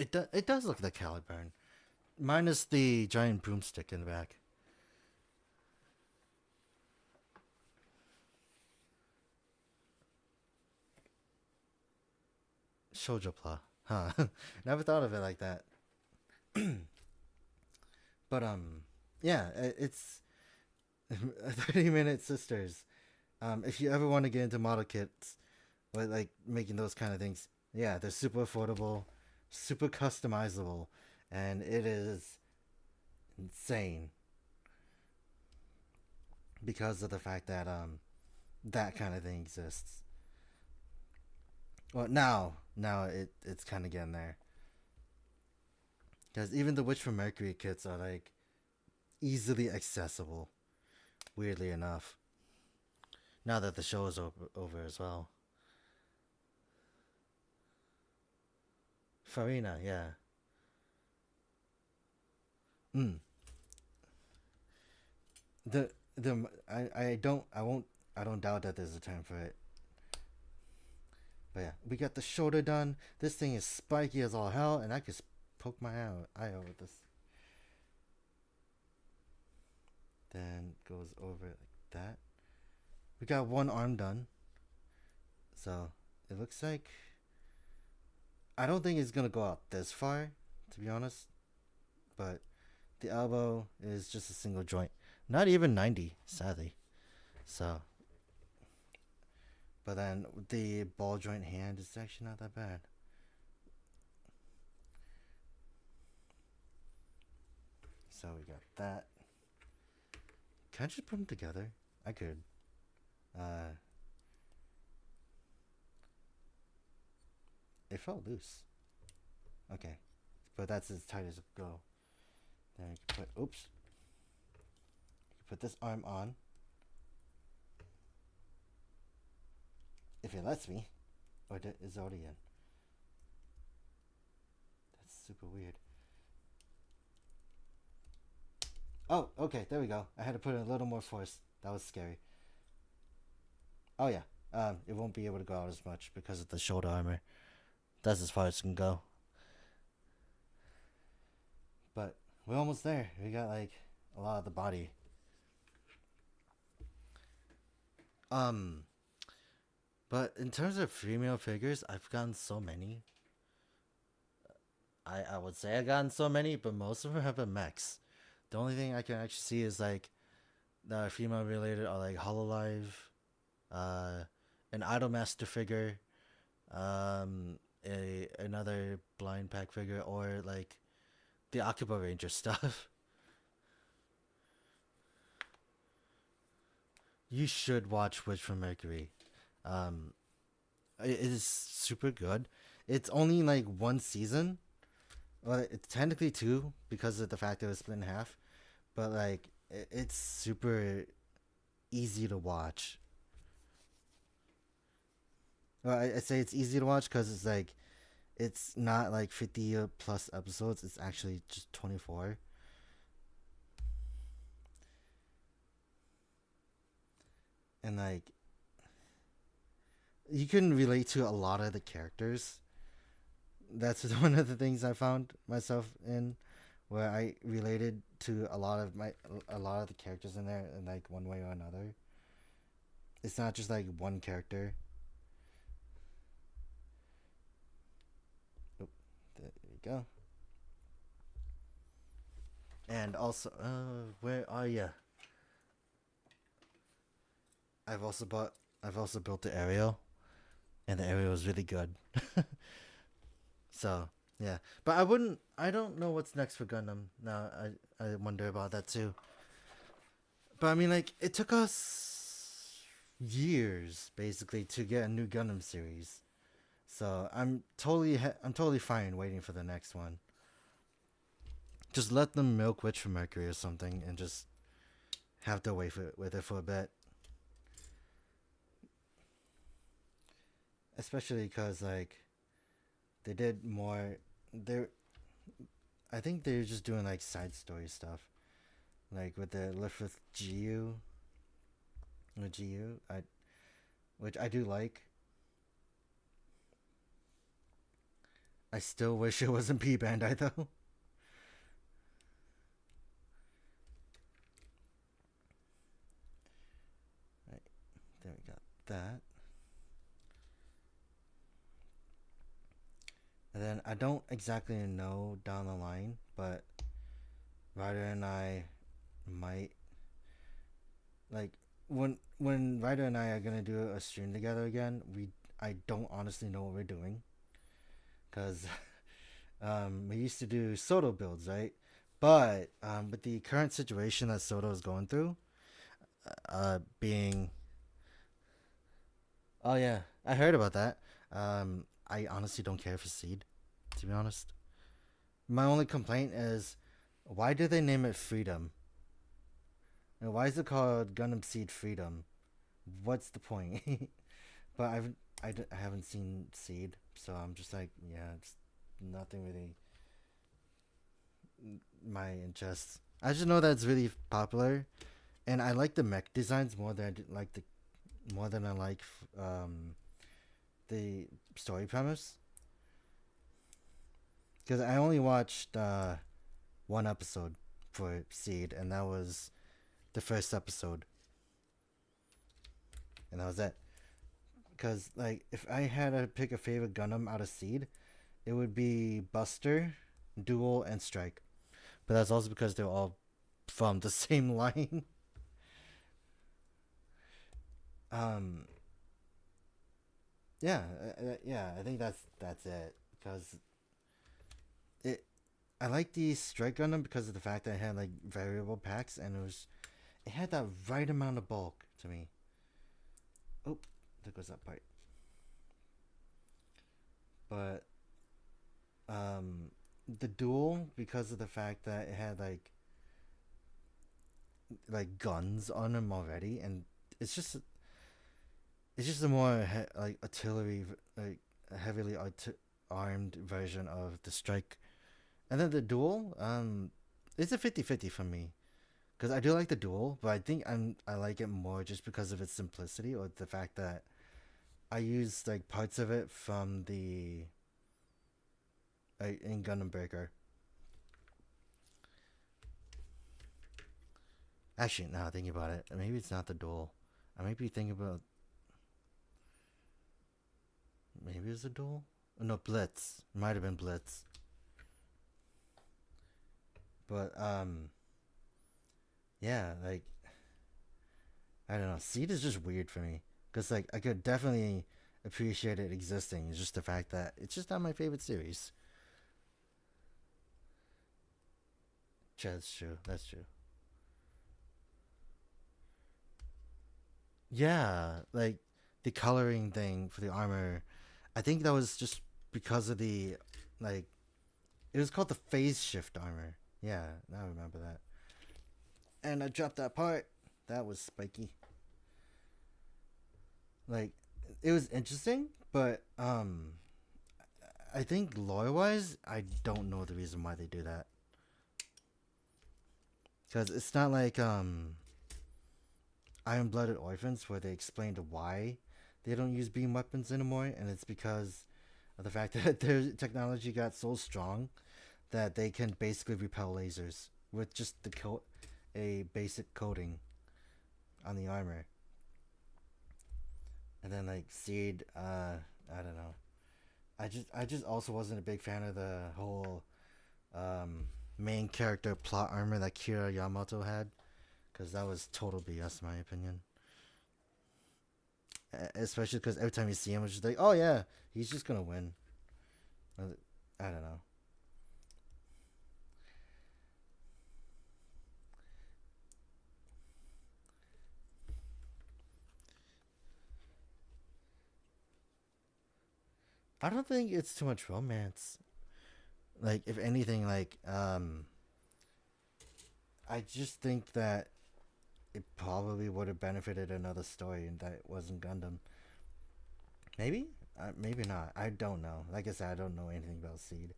It does look like Caliburn, minus the giant broomstick in the back. Shoujo pla, huh? Never thought of it like that. But yeah, it's 30-minute sisters. If you ever want to get into model kits, but like making those kind of things, yeah, they're super affordable, super customizable, and it is insane because of the fact that that kind of thing exists. Well, now it's kind of getting there because even the Witch from Mercury kits are like easily accessible. Weirdly enough, now that the show is over as well. Farina, yeah. Mm. The I don't doubt that there's a time for it. But yeah, we got the shoulder done. This thing is spiky as all hell, and I could poke my eye out with this. Then goes over it like that. We got one arm done. So it looks like I don't think it's gonna go out this far, to be honest. But the elbow is just a single joint. Not even 90, sadly. So but then the ball joint hand is actually not that bad. So we got that. Can I just put them together? I could. It felt loose. Okay. But that's as tight as it go. Then we can put, oops. Put this arm on. If it lets me. Or is it already in? That's super weird. Oh, okay, there we go. I had to put in a little more force. That was scary. Oh yeah. It won't be able to go out as much because of the shoulder armor. That's as far as it can go. But we're almost there. We got like a lot of the body. But in terms of female figures, I've gotten so many. I would say I've gotten so many, but most of them have been mechs. The only thing I can actually see is like the female related are like Hololive, an Idolmaster figure, another blind pack figure, or like the Akiba Ranger stuff. You should watch Witch from Mercury. Um, it is super good. It's only like one season. Well, it's technically two because of the fact that it was split in half. But like, it's super easy to watch. Well, I say it's easy to watch because it's like, it's not like 50 plus episodes. It's actually just 24. And like, you can relate to a lot of the characters. That's one of the things I found myself in, where I related to a lot of the characters in there in like one way or another. It's not just like one character. Oh, there we go. And also, where are you? I've also bought. I've also built the aerial, and the aerial was really good. So yeah, but I wouldn't. I don't know what's next for Gundam. Now I wonder about that too. But I mean, like, it took us years basically to get a new Gundam series. So I'm totally fine waiting for the next one. Just let them milk Witch from Mercury or something, and just have to wait with it for a bit. Especially because like they did more. They, I think they're just doing like side story stuff, like with the lift with GU, which I do like. I still wish it wasn't P Bandai though. Right, there we got that. And then I don't exactly know down the line, but Ryder and I might like when Ryder and I are gonna do a stream together again. I don't honestly know what we're doing because we used to do Soto builds, right? But with the current situation that Soto is going through, being oh yeah, I heard about that. I honestly don't care for Seed, to be honest. My only complaint is why did they name it Freedom? And why is it called Gundam Seed Freedom? What's the point? But I haven't seen Seed, so I'm just like, yeah, it's nothing really my interest. I just know that it's really popular, and I like the mech designs more than I like the story premise. Because I only watched one episode for Seed, and that was the first episode, and that was it. Because like, if I had to pick a favorite Gundam out of Seed, it would be Buster, Duel, and Strike. But that's also because they're all from the same line. um, yeah, yeah. I think that's it. Because it, I like the Strike Gundam because of the fact that it had like variable packs, and it had that right amount of bulk to me. Oh, there goes that part. But the Duel, because of the fact that it had like guns on them already, and it's just a more like artillery, like a heavily armed version of the Strike. And then the Duel, it's a 50-50 for me because I do like the Duel, but I think I like it more just because of its simplicity, or the fact that I use like parts of it from the in Gundam Breaker. Actually, now thinking about it, maybe it's not the Duel. I might be thinking about, maybe it's a Duel. Oh, no, Blitz. It might have been Blitz. But yeah, like, I don't know. Seed is just weird for me because like I could definitely appreciate it existing. It's just the fact that it's just not my favorite series. Yeah, that's true. That's true. Yeah, like the coloring thing for the armor. I think that was just because of the like it was called the phase shift armor. Yeah, now I remember that. And I dropped that part. That was spiky. Like it was interesting, but I think lore wise, I don't know the reason why they do that. Cuz it's not like Iron Blooded Orphans where they explained why they don't use beam weapons anymore, and it's because of the fact that their technology got so strong that they can basically repel lasers with just a basic coating on the armor. And then like Seed, I don't know. I just also wasn't a big fan of the whole main character plot armor that Kira Yamato had, because that was total BS in my opinion. Especially because every time you see him, it's just like, oh yeah, he's just gonna win. I don't know. I don't think it's too much romance. Like, if anything, like, I just think that it probably would have benefited another story, and that wasn't Gundam. Maybe, maybe not. I don't know. Like I said, I don't know anything about Seed.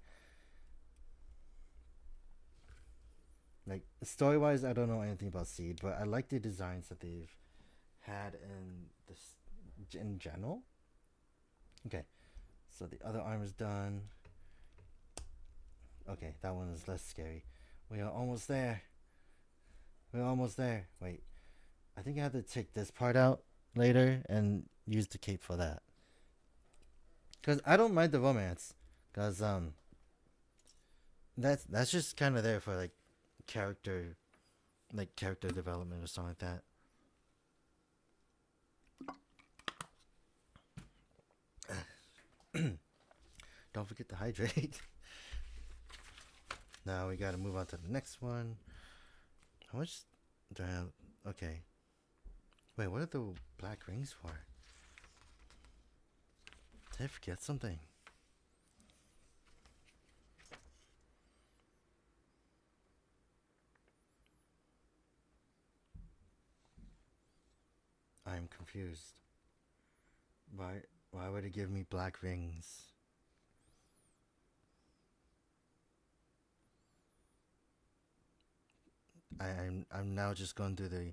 Like story wise, I don't know anything about Seed, but I like the designs that they've had in this in general. Okay, so the other arm is done. Okay, that one is less scary. We are almost there. We're almost there. Wait, I think I have to take this part out later and use the cape for that. Cause I don't mind the romance. Cause that's just kind of there for like character, like character development or something like that. Don't forget to hydrate. Now we gotta move on to the next one. How much do I have? Okay. Wait, what are the black rings for? Did I forget something? I'm confused. Why would it give me black rings? I'm now just going through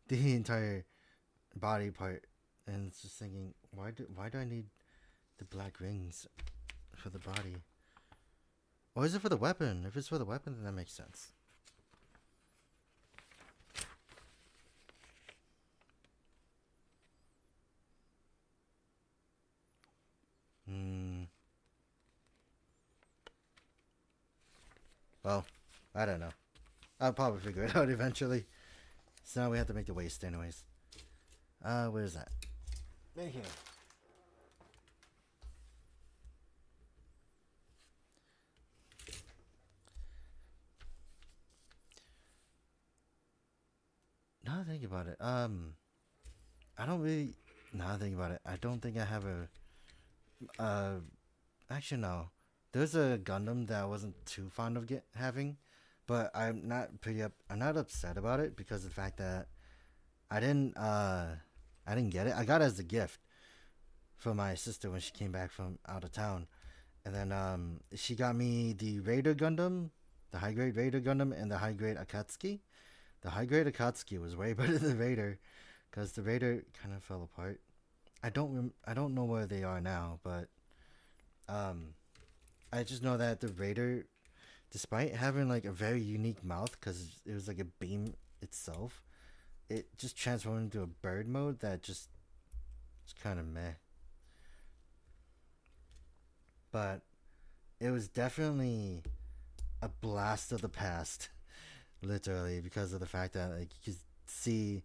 the entire body part, and it's just thinking, why do I need the black rings for the body? Or is it for the weapon? If it's for the weapon, then that makes sense. Hmm. Well, I don't know. I'll probably figure it out eventually. So now we have to make the waist anyways. Where's that? Right here. Now that I think about it, I don't really. Now that I think about it, I don't think I have actually no. There's a Gundam that I wasn't too fond of having, but I'm not upset about it because of the fact that I didn't, I didn't get it. I got it as a gift from my sister when she came back from out of town, and then she got me the Raider Gundam, the high grade Raider Gundam, and the high grade Akatsuki. The high grade Akatsuki was way better than the Raider, because the Raider kind of fell apart. I don't know where they are now, but um, I just know that the Raider, despite having like a very unique mouth, because it was like a beam itself, it just transformed into a bird mode that just it's kind of meh. But it was definitely a blast of the past, literally, because of the fact that like you could see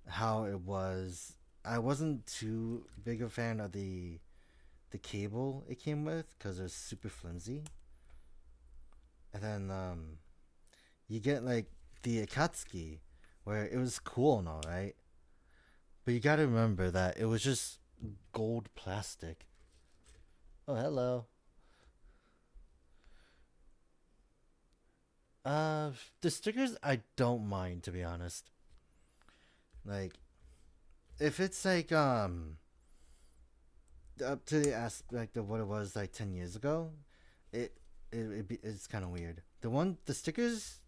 how it was. I wasn't too big a fan of the cable it came with because it was super flimsy. And then you get like the Akatsuki, where it was cool and all right, but you gotta remember that it was just gold plastic. Oh, hello. The stickers I don't mind, to be honest. Like if it's like up to the aspect of what it was like 10 years ago, it it's kind of weird. The stickers.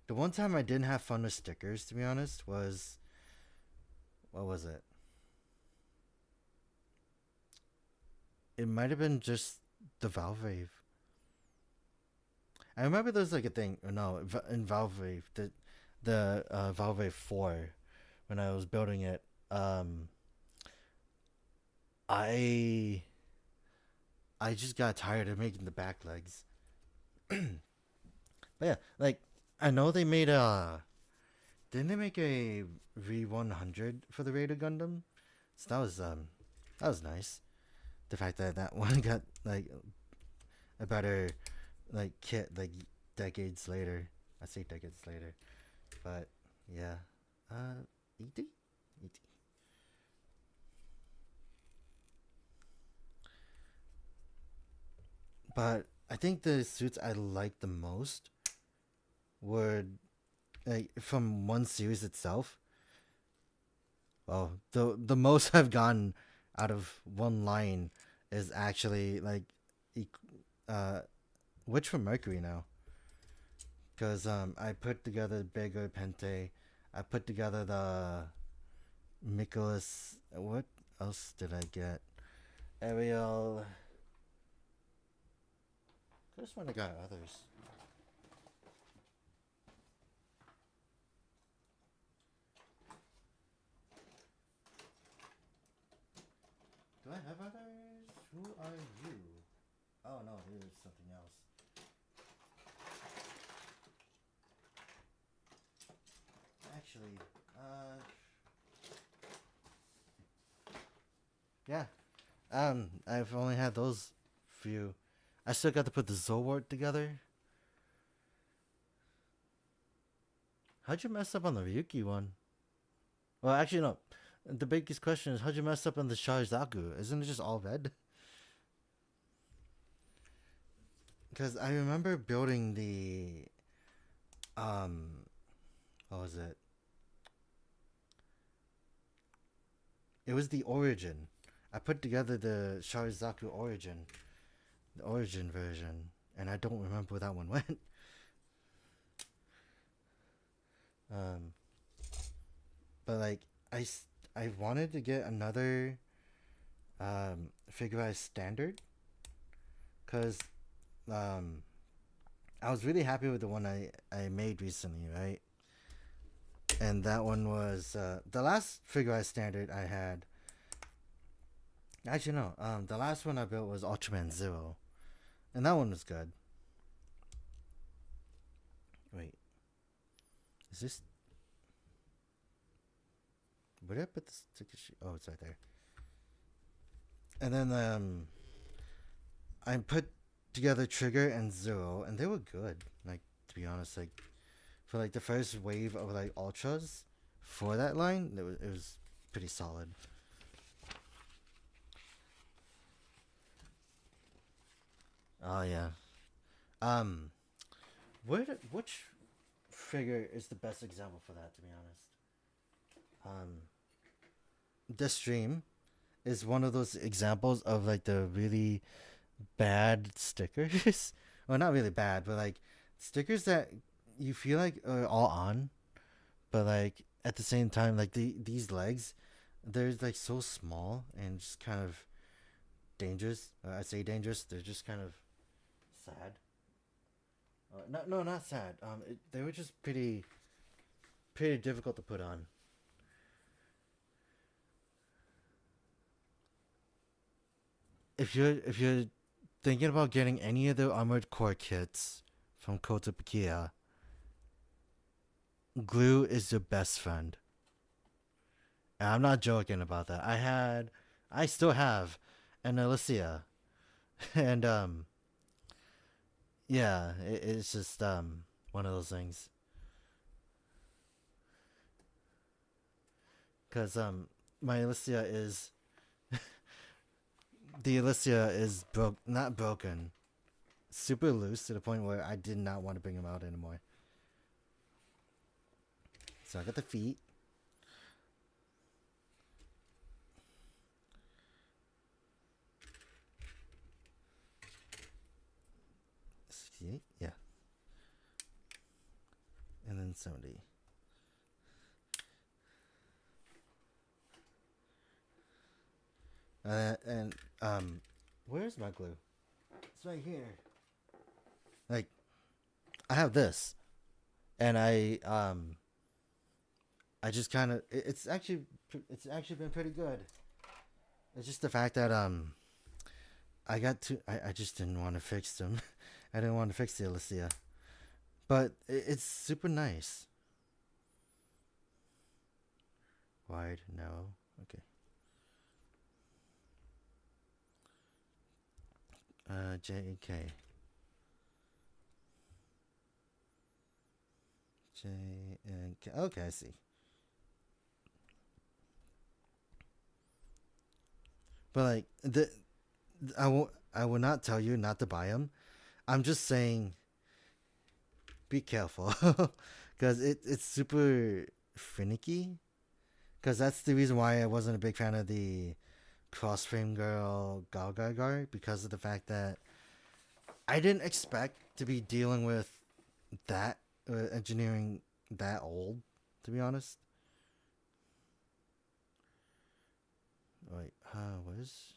The one time I didn't have fun with stickers, to be honest, was what was it? It might have been just the Valve. I remember there was like a thing. No, in Valve, the Valve 4, when I was building it, I I just got tired of making the back legs. But yeah, like I know they made a didn't they make a V100 for the Raider Gundam? So that was nice. The fact that that one got like a better like kit like decades later. I say decades later, but yeah. ET. ET. But I think the suits I liked the most were like from one series itself. Well, the most I've gotten out of one line is actually like, uh, which from Mercury now, because I put together Bego Pente, I put together the Nicholas. What else did I get? Ariel. I just want to got others. Do I have others? Who are you? Oh no, there's something else. Actually, yeah. I've only had those few. I still got to put the Zoward together. How'd you mess up on the Ryuki one? Well, actually, no. The biggest question is how'd you mess up on the Sharizaku? Isn't it just all red? Because I remember building the what was it? It was the Origin. I put together the Sharizaku Origin, the Origin version, and I don't remember where that one went. But like I wanted to get another Figurized Standard, cause I was really happy with the one I made recently, right? And that one was the last Figurized Standard I had. Actually, no. The last one I built was Ultraman Zero, and that one was good. Wait, is this? Where did I put the sticker sheet? Oh, it's right there. And then I put together Trigger and Zero, and they were good. Like, to be honest, like for like the first wave of like ultras for that line, it was pretty solid. Oh yeah. Um, which figure is the best example for that? To be honest, this stream is one of those examples of like the really bad stickers. Well, not really bad, but like stickers that you feel like are all on, but like at the same time, like these legs, they're like so small and just kind of dangerous. I say dangerous. They're just kind of sad. No, not sad. They were just pretty difficult to put on. If you're thinking about getting any of the Armored Core kits from Kotobukiya, glue is your best friend. And I'm not joking about that. I still have an Alicia, and yeah, it's just one of those things. Cause my Alicia is the Alicia is not broken, super loose to the point where I did not want to bring him out anymore. So I got the feet. See? Yeah. And then 70. And where's my glue? It's right here. Like, I have this, and I just kind of it's actually been pretty good. It's just the fact that I just didn't want to fix them. I didn't want to fix the Alicia, but it's super nice. Wide, narrow, okay. J and K. J and K. Okay, I see. But like I will not tell you not to buy them. I'm just saying, be careful, because it's super finicky. Because that's the reason why I wasn't a big fan of the cross frame girl Galgar, because of the fact that I didn't expect to be dealing with that engineering that old, to be honest. Wait, what is?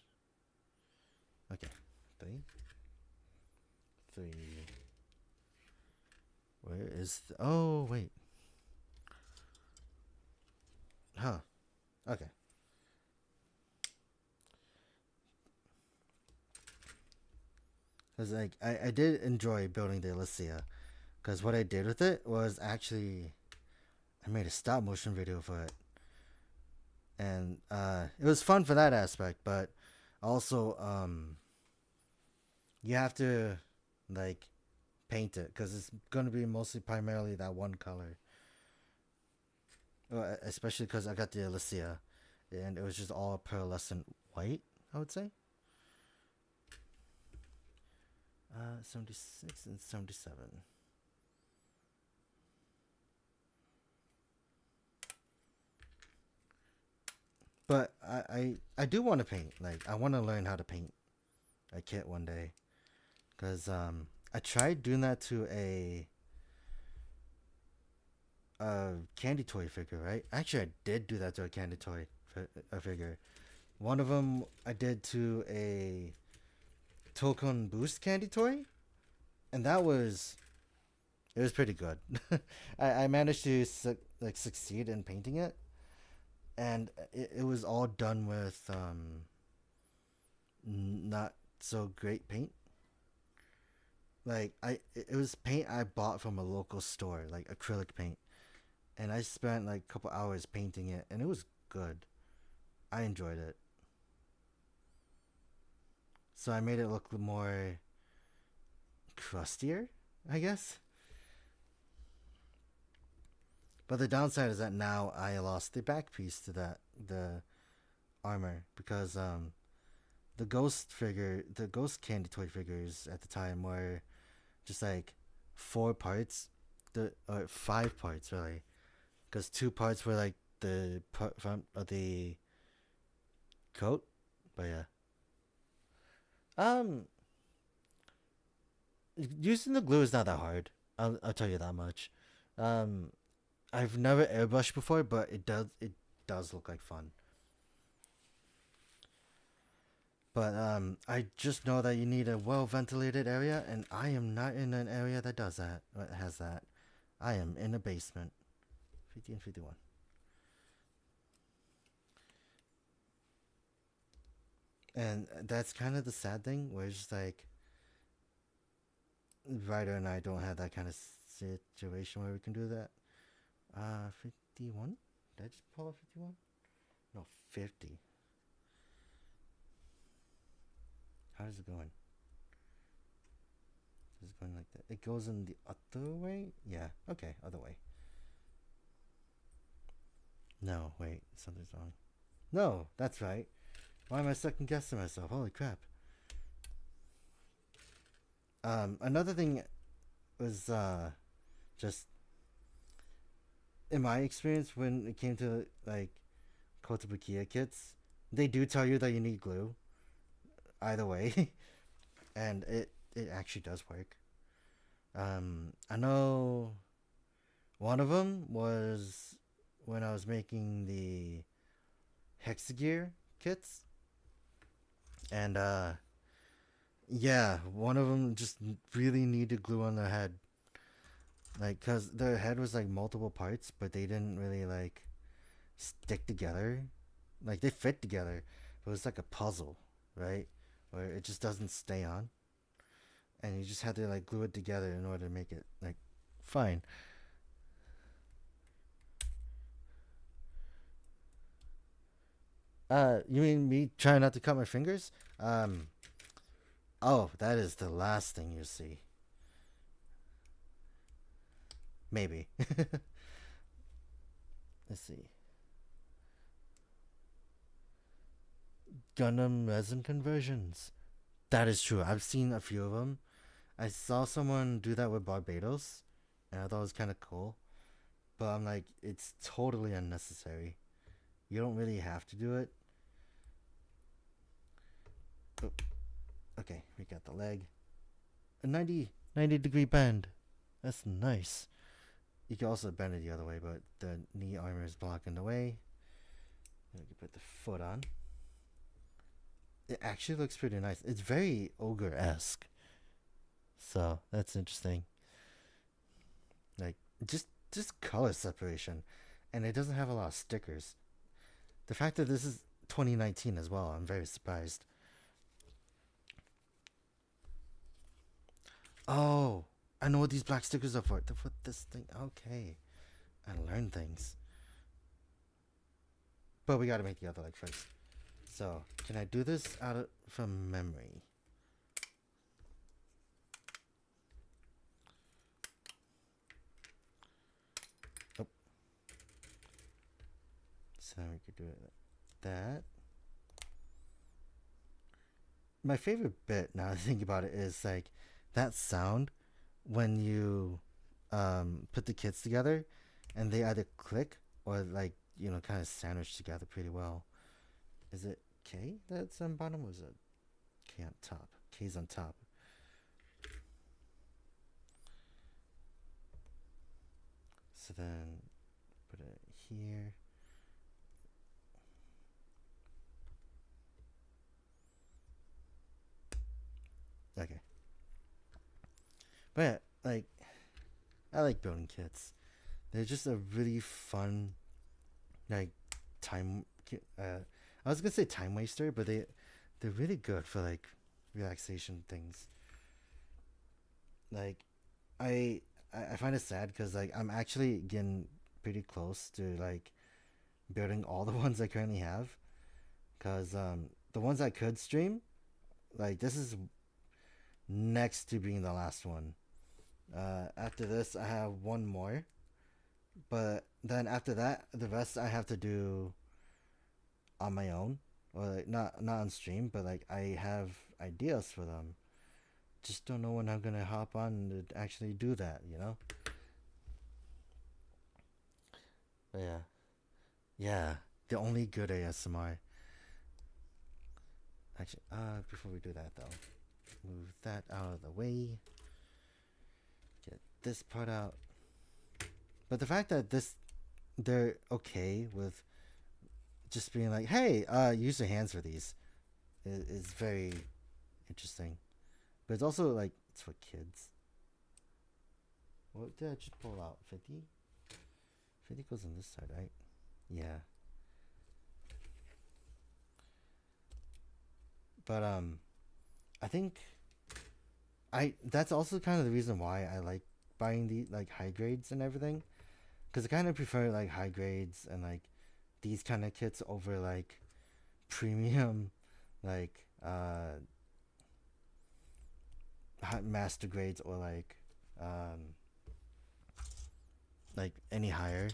Okay, 3, 3. Where is oh wait. Huh. Okay. Cause like I did enjoy building the Elysia. Cause what I did with it was actually I made a stop motion video for it. And it was fun for that aspect, but also you have to like paint it because it's gonna be mostly primarily that one color. Especially because I got the Elysia, and it was just all pearlescent white, I would say. 76 and 77. But I do want to paint. Like, I want to learn how to paint a kit one day. Because I tried doing that to a candy toy figure, right? Actually, I did do that to a candy toy figure. One of them I did to a Tokon Boost candy toy, and it was pretty good. I managed to succeed in painting it, and it was all done with not so great paint. Like it was paint I bought from a local store, like acrylic paint, and I spent like a couple hours painting it, and it was good. I enjoyed it. So I made it look more crustier, I guess. But the downside is that now I lost the back piece to the armor because the ghost candy toy figures at the time were just like 4 parts, or 5 parts really, because 2 parts were like the front of the coat. But yeah, um, using the glue is not that hard. I'll tell you that much. Um, I've never airbrushed before, but it does look like fun. But I just know that you need a well ventilated area, and I am not in an area that does that. Has that? I am in a basement. 50 and 51. And that's kind of the sad thing, where it's just like Ryder and I don't have that kind of situation where we can do that. 51? Did I just pull up 51? No, 50. How is it going? Is it going like that? It goes in the other way? Yeah, okay, other way. No, wait, something's wrong. No, that's right. Why am I second guessing myself? Holy crap. Another thing was just in my experience when it came to like Kotobukiya kits, they do tell you that you need glue either way, and it actually does work. I know one of them was when I was making the Hexagear kits, and yeah, one of them just really needed glue on their head, like because their head was like multiple parts, but they didn't really like stick together. Like they fit together, but it was like a puzzle, right? Where it just doesn't stay on, and you just had to like glue it together in order to make it like fine. You mean me trying not to cut my fingers? Oh, that is the last thing you see. Maybe. Let's see. Gundam resin conversions. That is true. I've seen a few of them. I saw someone do that with Barbatos, and I thought it was kind of cool. But I'm like, it's totally unnecessary. You don't really have to do it. Oh, okay, we got the leg. A 90 degree bend. That's nice. You can also bend it the other way, but the knee armor is blocking the way. You can put the foot on. It actually looks pretty nice. It's very ogre-esque. So that's interesting. Like just color separation, and it doesn't have a lot of stickers. The fact that this is 2019 as well, I'm very surprised. Oh, I know what these black stickers are for. To put this thing. Okay, I learned things. But we gotta make the other leg first. So can I do this out of from memory? Oh, so we could do it like that. My favorite bit now I think about it is like that sound when you put the kits together and they either click or like kind of sandwich together pretty well. Is it K that's on bottom or is it K on top? K's on top. So then put it here. Okay. But yeah, like I like building kits. They're just a really fun like time I was gonna say time waster, but they're really good for like relaxation things. Like I I find it sad because like I'm actually getting pretty close to like building all the ones I currently have. Because the ones I could stream, like this is next to being the last one. After this, I have one more, but then after that, the rest I have to do on my own, or like not on stream, but like I have ideas for them. Just don't know when I'm gonna hop on to actually do that. But yeah, yeah. The only good ASMR. Actually, before we do that though, move that out of the way. Get this part out. But the fact that they're okay with just being like, hey, use your hands for these is very interesting. But it's also like it's for kids. What did I just pull out? 50? 50 goes on this side, right? Yeah. But I think I that's also kind of the reason why I like buying the like high grades and everything, because I kind of prefer like high grades and like these kind of kits over like premium like master grades or like any higher,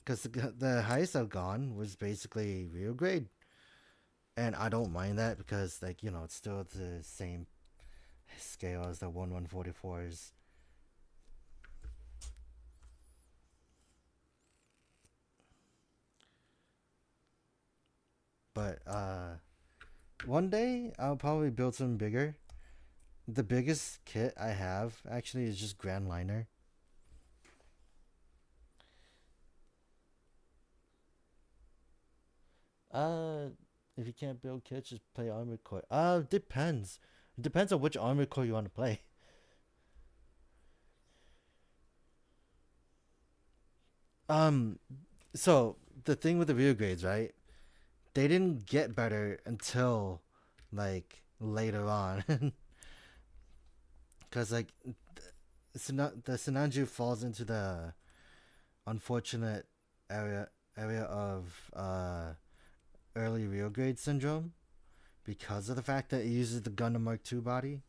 because the highest I've gone was basically real grade, and I don't mind that because like it's still the same scale as the 1/144s. But one day I'll probably build something bigger. The biggest kit I have actually is just Grand Liner. Uh, if you can't build kits, just play Armored Core. Depends. It depends on which Armored Core you want to play. Um, so the thing with the real grades, right? They didn't get better until like later on, because like the Sinanju falls into the unfortunate area of early real grade syndrome because of the fact that it uses the Gundam Mark II body,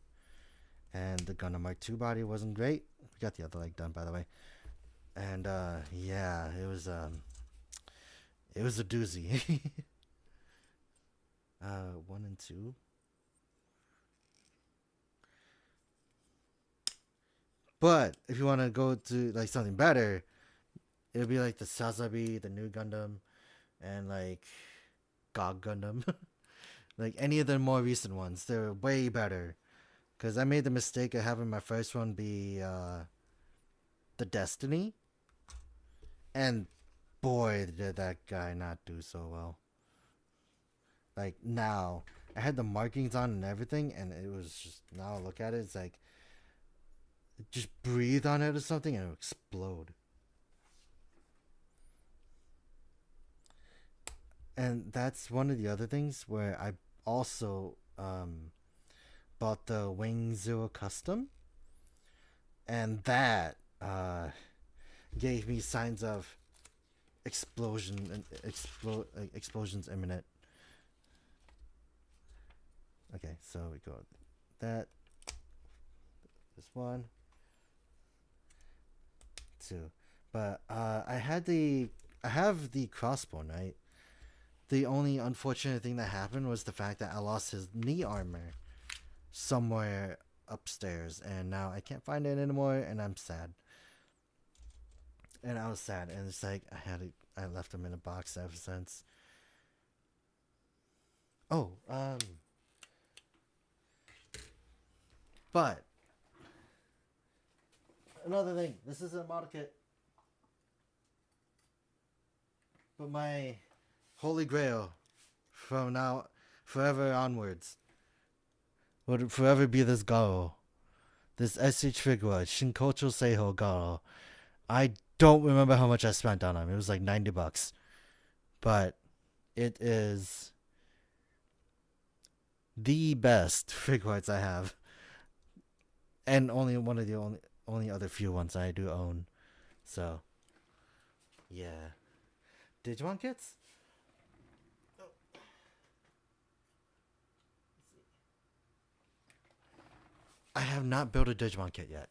and the Gundam Mark II body wasn't great. We got the other leg done, by the way, and yeah, it was a doozy. 1 and 2. But if you want to go to like something better, it'll be like the Sazabi, the new Gundam, and like God Gundam. Like any of the more recent ones, they're way better. Because I made the mistake of having my first one be the Destiny, and boy, did that guy not do so well. Like now, I had the markings on and everything, and it was just now I look at it, it's like just breathe on it or something and it'll explode. And that's one of the other things where I also bought the Wing Zero Custom, and that gave me signs of explosions imminent. Okay, so we go that, this one, two, but I have the crossbow, right? The only unfortunate thing that happened was the fact that I lost his knee armor somewhere upstairs, and now I can't find it anymore, and I'm sad. And I was sad, and it's like I left him in a box ever since. Oh, but another thing, this isn't a model kit, but my holy grail from now forever onwards would forever be this Garo. This SH figure, Shinkocho Seiho Garo. I don't remember how much I spent on him. It was like $90. But it is the best figure arts I have. And only one of the only other few ones I do own. So yeah. Digimon kits? I have not built a Digimon kit yet.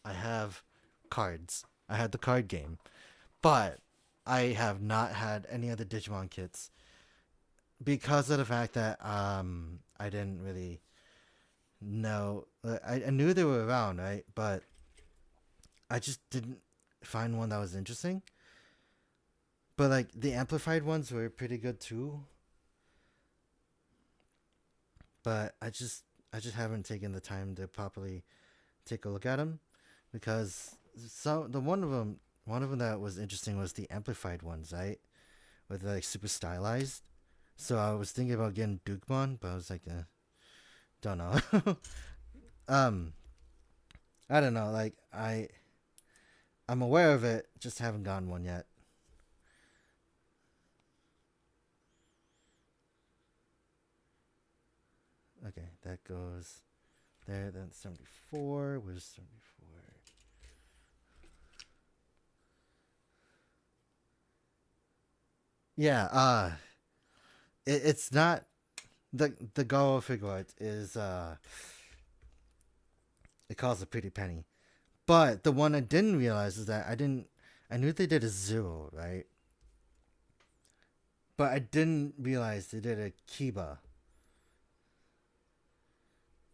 I have cards. I had the card game. But I have not had any of the Digimon kits because of the fact that I didn't really know. I knew they were around, right? But I just didn't find one that was interesting. But like the amplified ones were pretty good too. But I just haven't taken the time to properly take a look at them, because the one of them that was interesting was the amplified ones, right? With like super stylized. So I was thinking about getting Dukemon, but I was like, don't know. I don't know. Like I'm aware of it, just haven't gotten one yet. Okay, that goes there. Then 74. Where's 74? Yeah. It's not the Garo figure art is it costs a pretty penny. But the one I didn't realize is that I knew they did a zero, right? But I didn't realize they did a Kiba.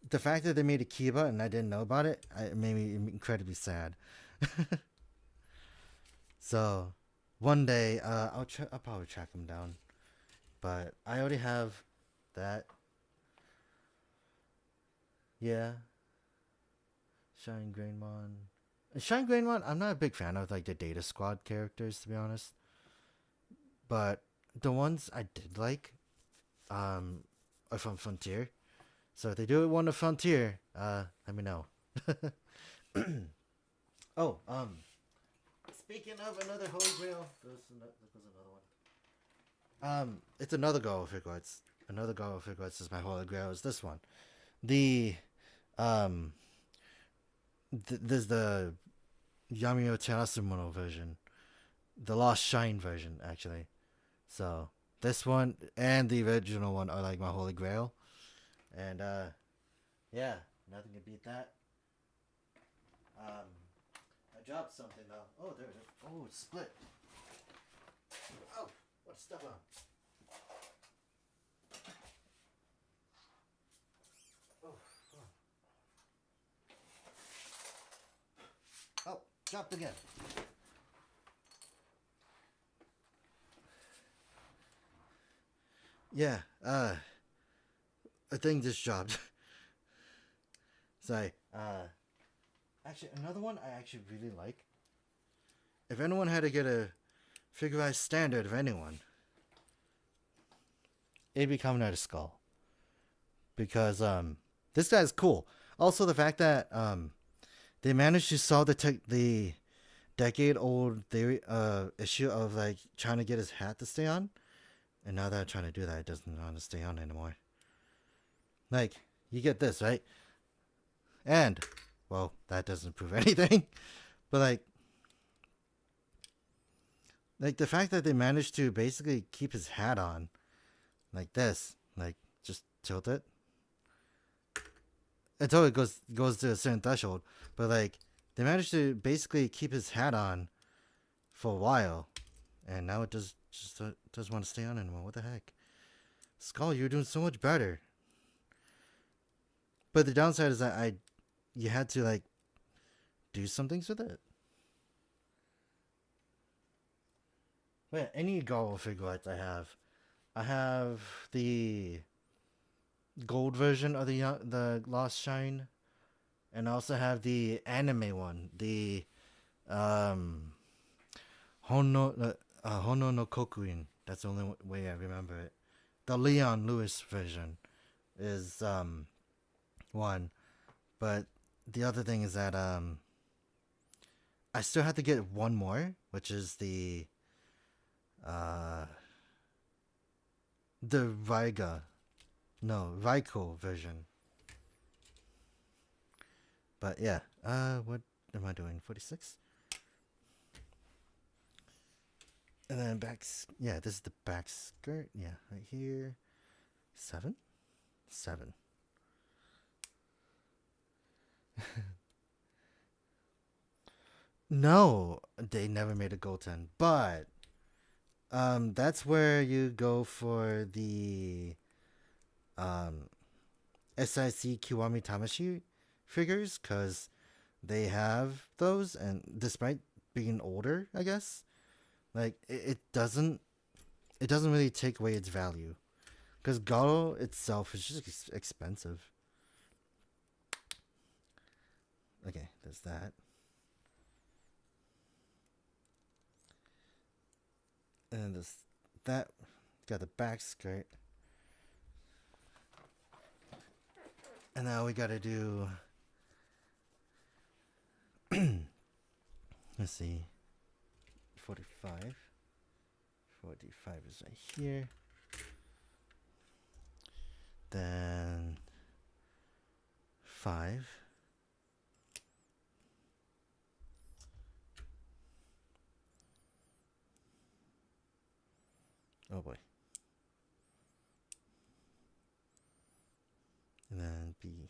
The fact that they made a Kiba and I didn't know about it, it made me incredibly sad. So one day, I'll probably track them down. But I already have that. Yeah, Shine Grainmon. Shine Grainmon, I'm not a big fan of like the Data Squad characters, to be honest. But the ones I did like, are from Frontier. So if they do one of Frontier, let me know. Oh, speaking of another Holy Grail, there's another one. It's another Garo figure. It's another Garo figure. It's just my Holy Grail is this one. The um, there's the Yamio Terasumono version, the Lost Shine version, actually. So this one and the original one are like my Holy Grail, and yeah, nothing can beat that. I dropped something though. Oh, there it is. Oh, it's split. Oh, what stuff on? Oh, oh. Oh, dropped again. Yeah, a thing just dropped. Sorry. Actually, another one I actually really like. If anyone had to get a figurized standard of anyone, it'd be coming out of Skull. Because this guy's cool. Also, the fact that they managed to solve the decade old theory issue of like trying to get his hat to stay on, and now that I'm trying to do that, it doesn't want to stay on anymore. Like, you get this, right? And, well, that doesn't prove anything. But like the fact that they managed to basically keep his hat on, like this, like just tilt it until it goes to a certain threshold. But like they managed to basically keep his hat on for a while, and now it just doesn't want to stay on anymore. What the heck, Skull? You're doing so much better. But the downside is that you had to like do some things with it. But any Garble figurines I have the gold version of the Lost Shine, and I also have the anime one, the Hono no Kokuin. That's the only way I remember it. The Leon Lewis version is one, but the other thing is that I still have to get one more, which is the Raiko version. But yeah, what am I doing? 46. And then yeah, this is the back skirt. Yeah, right here. 7. No, they never made a Goten, but that's where you go for the SIC Kiwami Tamashi figures, because they have those, and despite being older, I guess, like it doesn't really take away its value, because Garo itself is just expensive. Okay, there's that. And that got the back skirt. And now we gotta do let's see, 45 is right here, then 5, oh boy, and then B.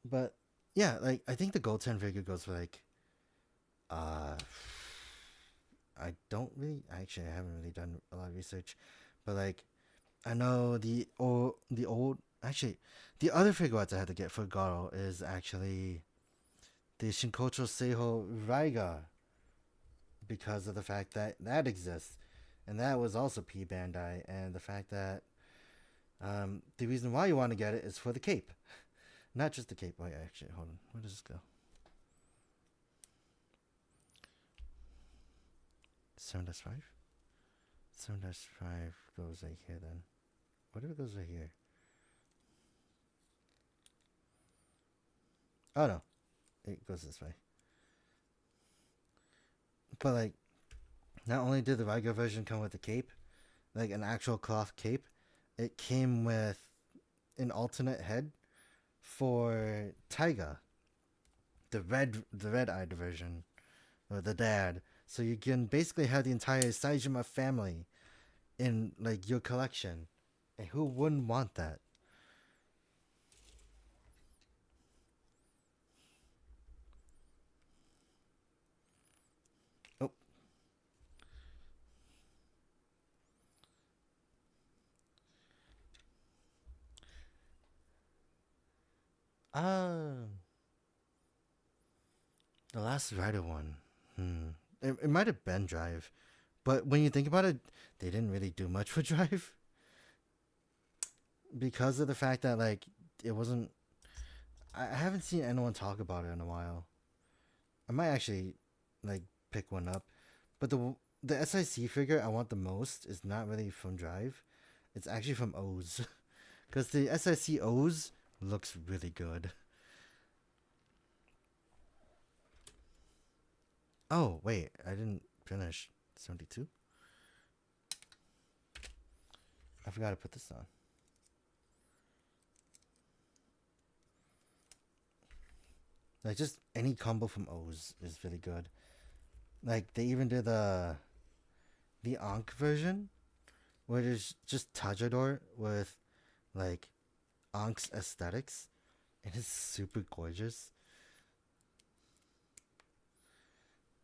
But yeah, like I think the gold 10 figure goes for like I haven't really done a lot of research, but like I know the old actually the other figure I had to get for Garo is actually the Shinkocho Seiho Raiga, because of the fact that that exists, and that was also P Bandai, and the fact that the reason why you want to get it is for the cape. Not just the cape. Wait, actually, hold on. Where does this go? 7-5? 7-5 goes right here then. What if it goes right here? Oh no. It goes this way. But like, not only did the regular version come with a cape, like an actual cloth cape, it came with an alternate head for Taiga, the red-eyed version, or the dad. So you can basically have the entire Saejima family in like your collection, and who wouldn't want that? Oh. Ah. The last Rider one. It might have been Drive. But when you think about it, they didn't really do much for Drive. Because of the fact that, like, it wasn't. I haven't seen anyone talk about it in a while. I might actually, like, pick one up. But the SIC figure I want the most is not really from Drive. It's actually from O's. Because the SIC O's looks really good. Oh, wait. I didn't finish 72. I forgot to put this on. Like, just any combo from O's is really good. Like, they even did the Ankh version, where there's just Tajador with, like, Ankh's aesthetics. And it's super gorgeous.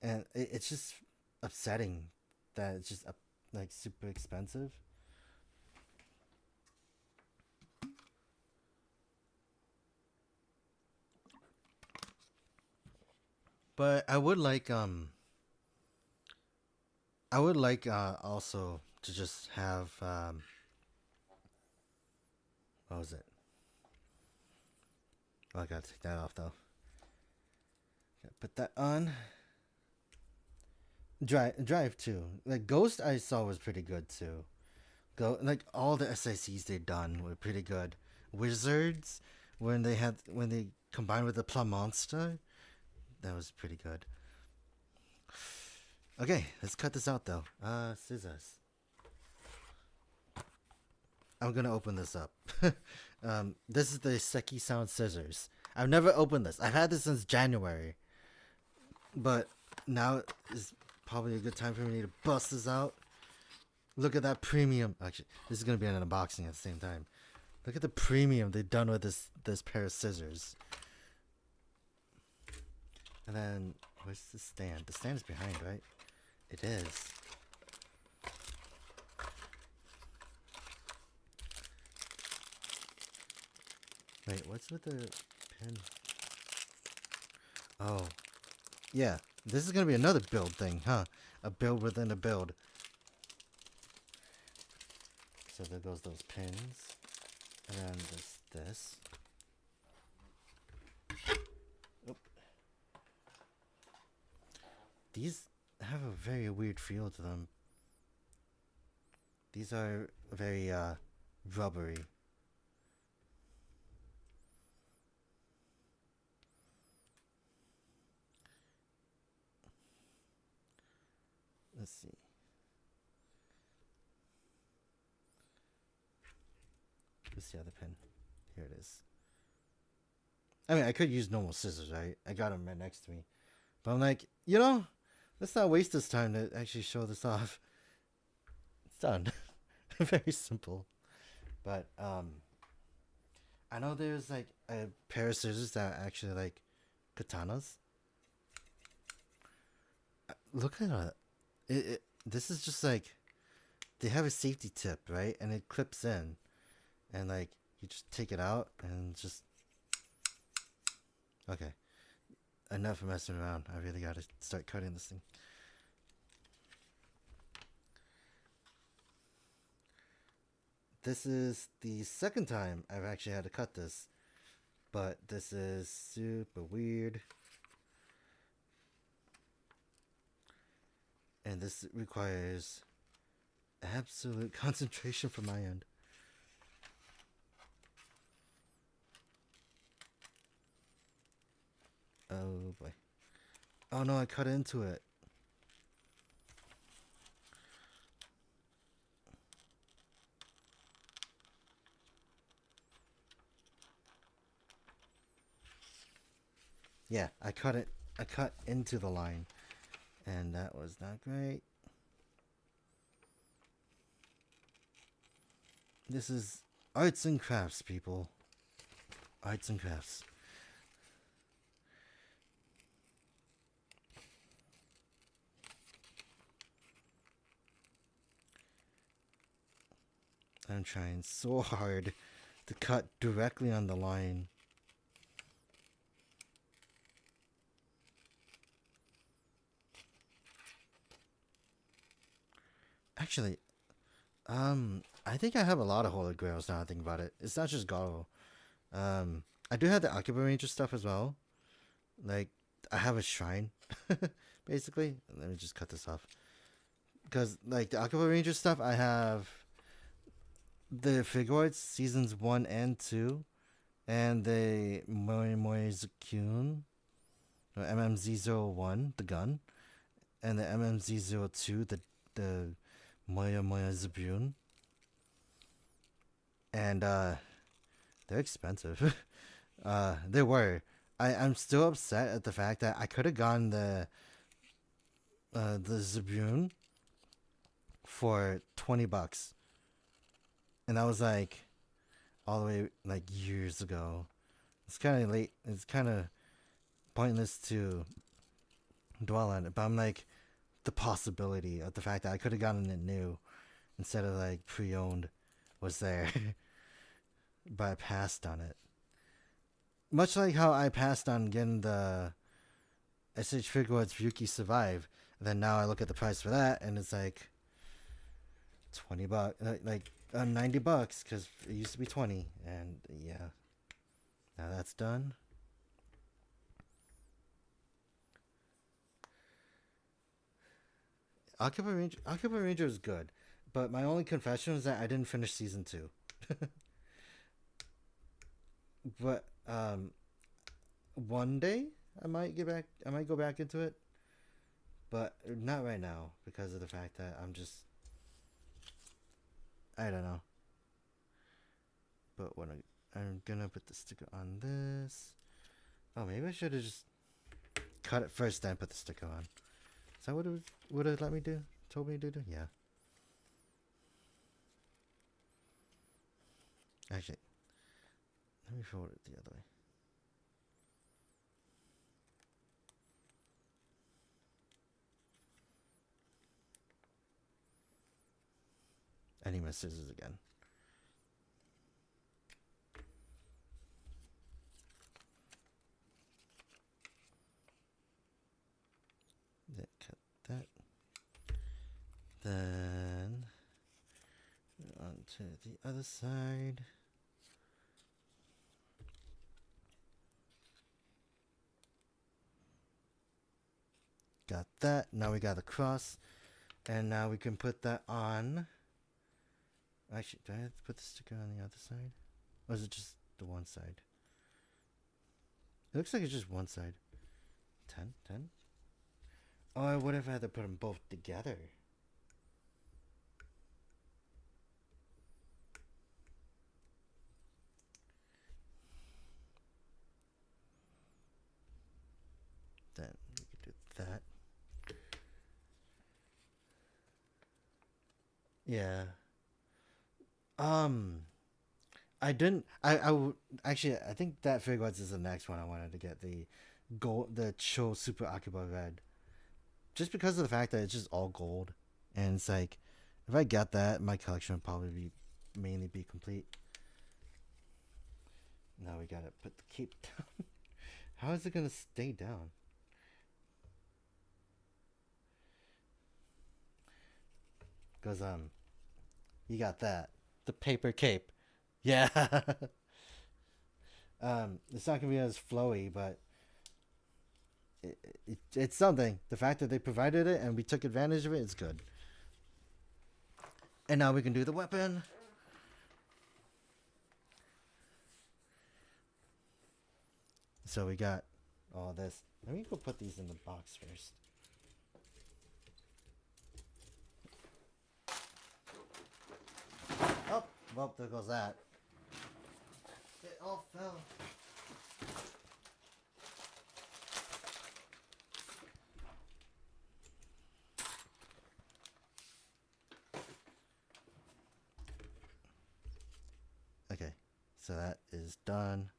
And it's just upsetting that it's just, like, super expensive. But I would like also to just have what was it? Oh, I gotta take that off though. Gotta put that on. Drive too. Like Ghost I saw was pretty good too. Like all the SICs they done were pretty good. Wizards when they combined with the Plum Monster, that was pretty good. Okay, let's cut this out though. Scissors. I'm gonna open this up. This is the Senki Sound Scissors. I've never opened this. I've had this since January. But now is probably a good time for me to bust this out. Look at that premium. Actually, this is gonna be an unboxing at the same time. Look at the premium they've done with this pair of scissors. And then where's the stand? The stand is behind, right? It is. Wait, what's with the pen? Oh, yeah. This is gonna be another build thing, huh? A build within a build. So there goes those pins, and then this. Oop. These have a very weird feel to them. These are very rubbery. Let's see. Where's the other pin? Here it is. I mean, I could use normal scissors, right? I got them right next to me. But I'm like, let's not waste this time to actually show this off. It's done. Very simple. But, I know there's, like, a pair of scissors that are actually, like, katanas. Look at it. This is just, like, they have a safety tip, right? And it clips in. And, like, you just take it out and just... Okay. Enough of messing around. I really gotta start cutting this thing. This is the second time I've actually had to cut this. But this is super weird. And this requires absolute concentration from my end. Oh boy. Oh no, I cut into it. Yeah, I cut into the line. And that was not great. This is arts and crafts, people. Arts and crafts. I'm trying so hard to cut directly on the line. Actually, I think I have a lot of holy grails now I think about it. It's not just Garo. I do have the Akiba Ranger stuff as well. Like, I have a shrine, basically. Let me just cut this off. Because, like, the Akiba Ranger stuff, I have the Figuarts seasons 1 and 2, and the Moi Moi Zakun, or MMZ01, the gun, and the MMZ02, the Moya Moya Zbyun, and they're expensive. They were. I'm still upset at the fact that I could have gotten the Zbyun for $20, and that was like all the way like years ago. It's kind of late. It's kind of pointless to dwell on it, but I'm like, the possibility of the fact that I could have gotten it new instead of like pre-owned was there, but I passed on it. Much like how I passed on getting the SH Figuarts Ryuki Survive, and then now I look at the price for that, and it's like $20, like $90, because it used to be 20, and yeah, now that's done. Occupy Ranger is good, but my only confession is that I didn't finish season 2. But one day I might get back. I might go back into it, but not right now because of the fact that I don't know. But when I'm gonna put the sticker on this. Oh, maybe I should have just cut it first, then put the sticker on. Is that what it would have let me do? Told me to do? Yeah. Actually, let me forward it the other way. I need my scissors again. Cut that. Then onto the other side. Got that. Now we got the cross. And now we can put that on. Actually, do I have to put the sticker on the other side? Or is it just the one side? It looks like it's just one side. 10? 10? Oh, I would have had to put them both together. Then we could do that. Yeah. I didn't. Actually. I think that Figuarts is the next one I wanted to get, the gold, the Cho Super Akiba Red, just because of the fact that it's just all gold, and it's like, if I get that, my collection would probably mainly be complete. Now we gotta put the cape down. How is it gonna stay down? Because you got that, the paper cape. Yeah. It's not gonna be as flowy, but it's something. The fact that they provided it and we took advantage of it, it's good. And now we can do the weapon. So we got all this. Let me go put these in the box first. Oh, well, there goes that. It all fell. Okay, so that is done.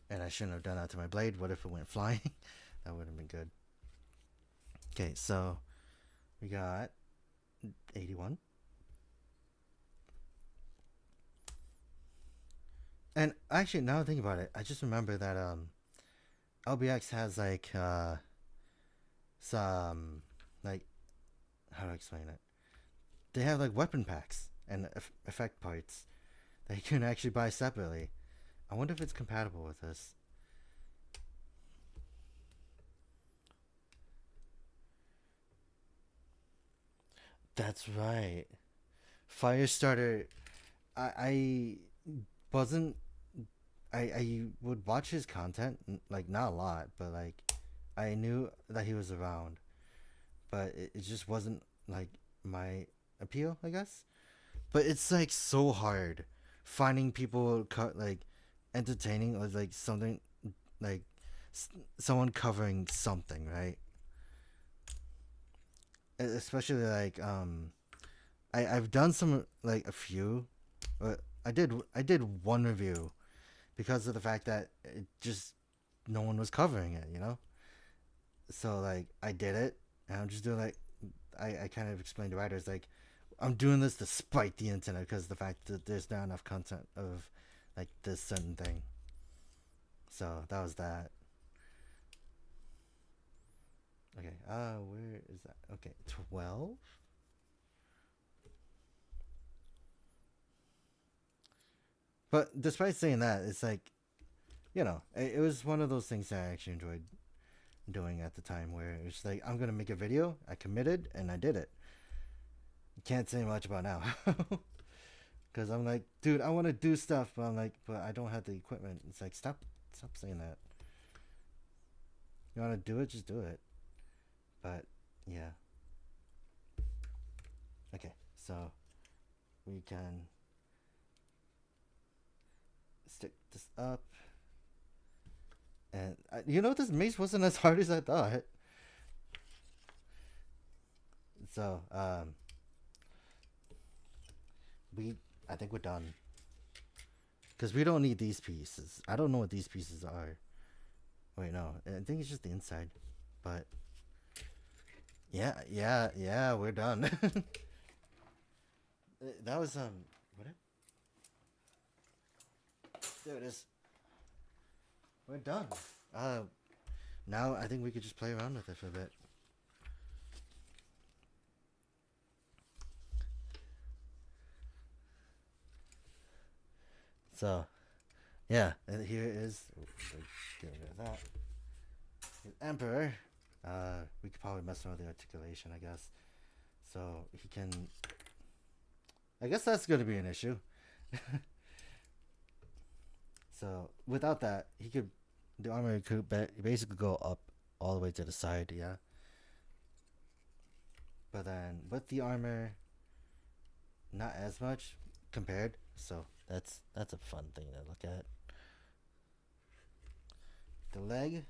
And I shouldn't have done that to my blade. What if it went flying? That would have been good. Okay, so we got 81. And actually, now I think about it, I just remember that LBX has like some, like, how do I explain it? They have like weapon packs and effect parts that you can actually buy separately. I wonder if it's compatible with this. That's right. Firestarter. I wasn't. I would watch his content, like not a lot, but like I knew that he was around, but it just wasn't like my appeal, I guess. But it's like so hard finding people like entertaining or like something like someone covering something, right? Especially like I've done some like a few, but I did one review because of the fact that it just no one was covering it, you know. So like I did it, and I'm just doing like I kind of explained to writers like I'm doing this to spite the internet because of the fact that there's not enough content of like this certain thing. So that was that. Okay, where is that? Okay, 12. But despite saying that, it's like it was one of those things that I actually enjoyed doing at the time, where it's like I'm gonna make a video. I committed and I did it. Can't say much about now. Because I'm like, dude, I want to do stuff, but I'm like, but I don't have the equipment. It's like, stop saying that. You want to do it, just do it. But yeah, okay. So we can stick this up, and this maze wasn't as hard as I thought. So we I think we're done because we don't need these pieces. I don't know what these pieces are. Wait, no, I think it's just the inside, but. Yeah, we're done. That was what? There it is. We're done. Uh, Now I think we could just play around with it for a bit. So, yeah, and here is. Get rid of that. Emperor. We could probably mess around with the articulation, I guess. So he can. I guess that's going to be an issue. So without that, he could. The armor could basically go up all the way to the side, yeah. But then with the armor, not as much compared. So that's a fun thing to look at. The leg,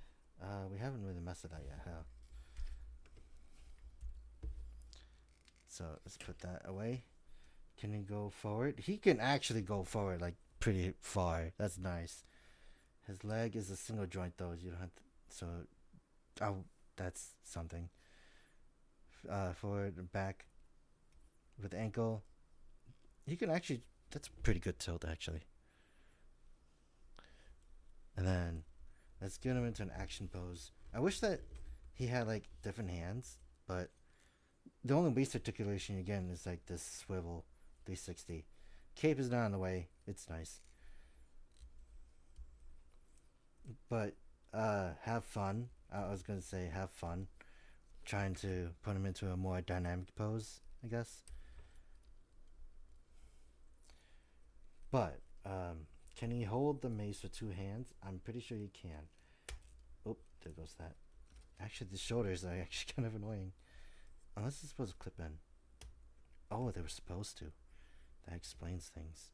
we haven't really messed with that yet, huh? So let's put that away. Can he go forward? He can actually go forward like pretty far. That's nice. His leg is a single joint though. You don't have to, so that's something. Forward and back with ankle. He can actually. That's a pretty good tilt actually. And then let's get him into an action pose. I wish that he had like different hands, but the only waist articulation again is like this swivel 360. Cape is not in the way. It's nice. But have fun. I was gonna say have fun trying to put him into a more dynamic pose, I guess. But can he hold the mace with two hands? I'm pretty sure he can. Oh, there goes that. Actually, the shoulders are actually kind of annoying. Unless it's supposed to clip in. Oh, they were supposed to. That explains things.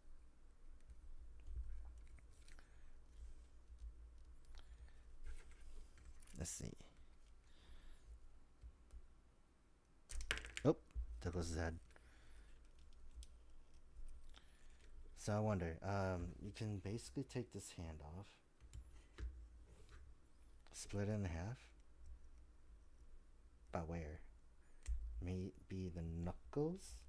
Let's see. Oh, there goes his head. So I wonder, you can basically take this hand off, split it in half. By where? Maybe the knuckles?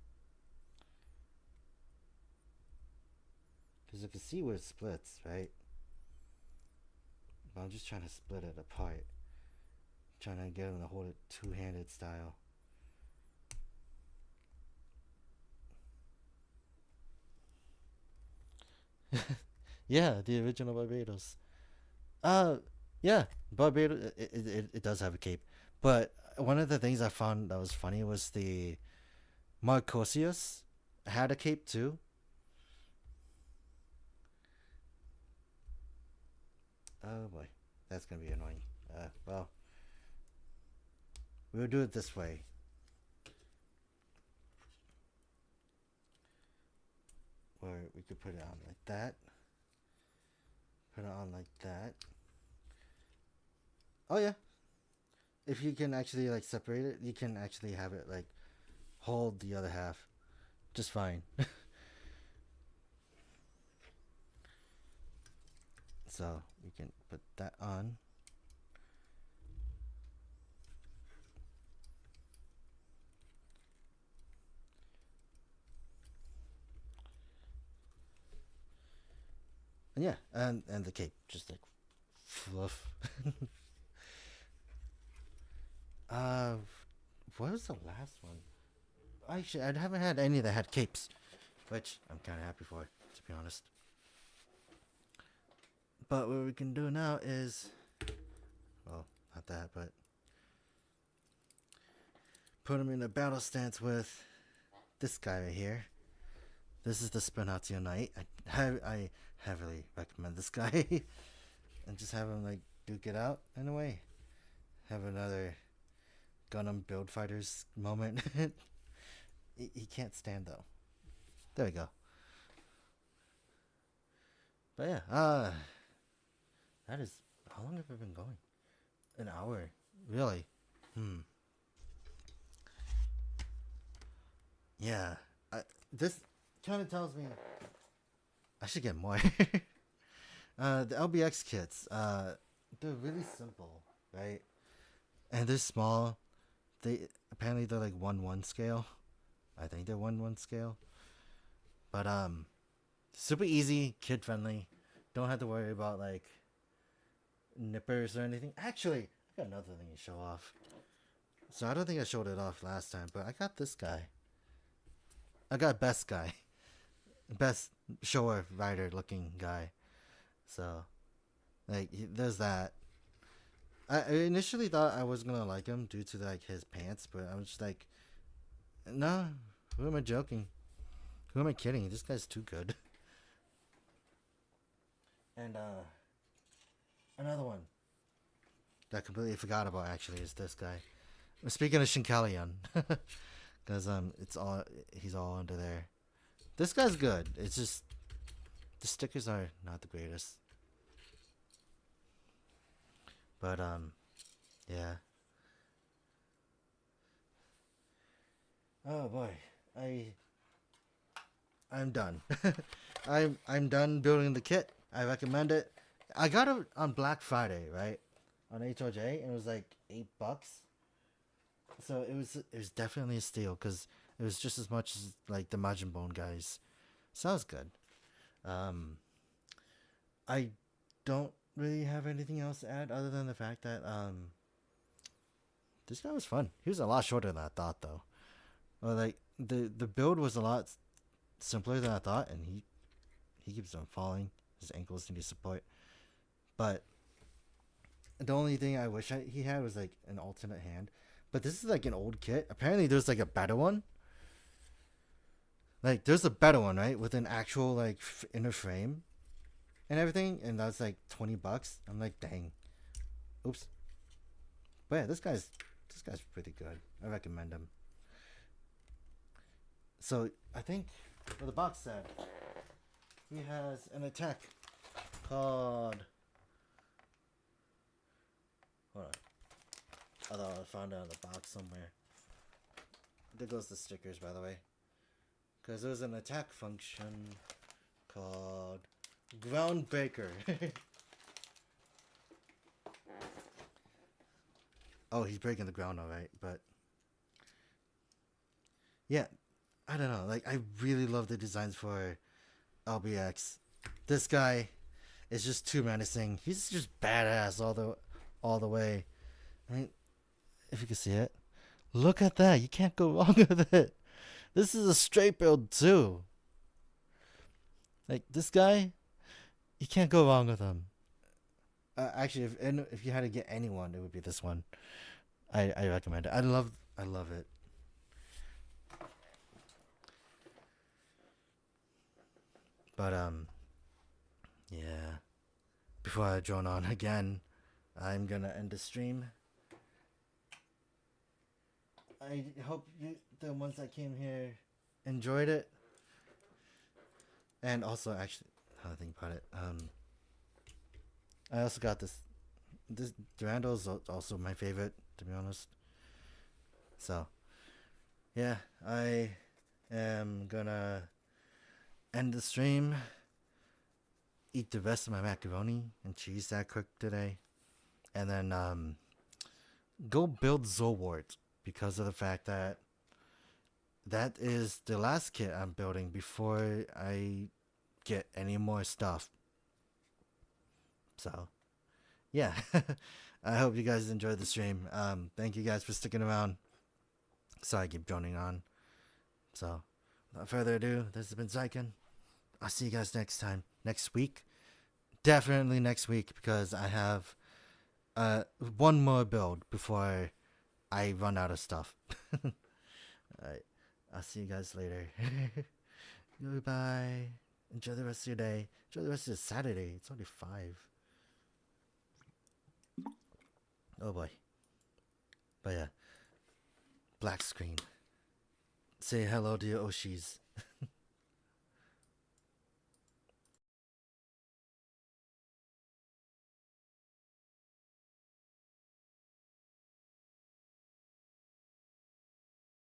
Because you can see where it splits, right? But I'm just trying to split it apart. Trying to get him to hold it two-handed style. Yeah, the original Barbatos. Uh, yeah, Barbados. It does have a cape, but one of the things I found that was funny was the Marcosius had a cape too. Oh boy, that's gonna be annoying. Well, we'll do it this way. Or we could put it on like that. Put it on like that. Oh yeah. If you can actually like separate it, you can actually have it like hold the other half just fine. So we can put that on. And yeah, and the cape just like fluff. uh, what was the last one? Actually, I haven't had any that had capes, which I'm kind of happy for, to be honest. But what we can do now is, well, not that, but put him in a battle stance with this guy right here. This is the Spinazio Knight. I heavily recommend this guy. And just have him like duke it out in a way. Have another Gundam Build Fighters moment. He can't stand though. There we go. But yeah, that is, how long have I been going? An hour, really? Yeah, this kind of tells me I should get more. The LBX kits, they're really simple, right? And they're small. Apparently they're like 1/1 scale. I think they're 1/1 scale. But super easy, kid friendly. Don't have to worry about like nippers or anything. Actually, I got another thing to show off. So I don't think I showed it off last time, but I got this guy. I got best guy. Best shower rider looking guy. So, like, there's that. I initially thought I was gonna like him due to like his pants, but I was just like, no, who am I joking? Who am I kidding? This guy's too good. And another one that I completely forgot about actually is this guy. Speaking of Shinkalion, because he's all under there. This guy's good. It's just the stickers are not the greatest. But yeah. Oh boy, I'm done. I'm done building the kit. I recommend it. I got it on Black Friday, right? On HOJ, and it was like $8. So it was definitely a steal because it was just as much as like the Majin Bone guys. So that was good. I don't really have anything else to add other than the fact that this guy was fun. He was a lot shorter than I thought though. Well, like the build was a lot simpler than I thought, and he keeps on falling. His ankles need support. But the only thing I wish he had was like an alternate hand. But this is like an old kit. Apparently there's like a better one. Like there's a better one, right? With an actual like inner frame and everything, and that's like $20. I'm like, dang. Oops. But yeah, this guy's pretty good. I recommend him. So I think what the box said, he has an attack called, hold on, I thought I found it on the box somewhere. There goes the stickers, by the way, because there's an attack function called Groundbreaker. Oh, he's breaking the ground, alright, but yeah, I don't know. Like, I really love the designs for LBX. This guy is just too menacing. He's just badass all the way. I mean, if you can see it, look at that. You can't go wrong with it. This is a straight build too. Like this guy, you can't go wrong with him. Actually, if you had to get anyone, it would be this one. I recommend it. I love it. But yeah, before I drone on again, I'm gonna end the stream. I hope the ones that came here, enjoyed it. And also, actually, how I think about it, I also got this. This Durandal is also my favorite, to be honest. So, yeah, I am gonna end the stream, eat the rest of my macaroni and cheese that I cooked today, and then go build Zolwart, because of the fact that that is the last kit I'm building before I get any more stuff. So, yeah. I hope you guys enjoyed the stream. Thank you guys for sticking around. Sorry I keep droning on. So, without further ado, this has been Zryken. I'll see you guys next time. Next week. Definitely next week, because I have one more build before I run out of stuff. Alright. I'll see you guys later. Goodbye. Enjoy the rest of your day. Enjoy the rest of Saturday. It's only 5. Oh boy. But yeah. Black screen. Say hello to your Oshis.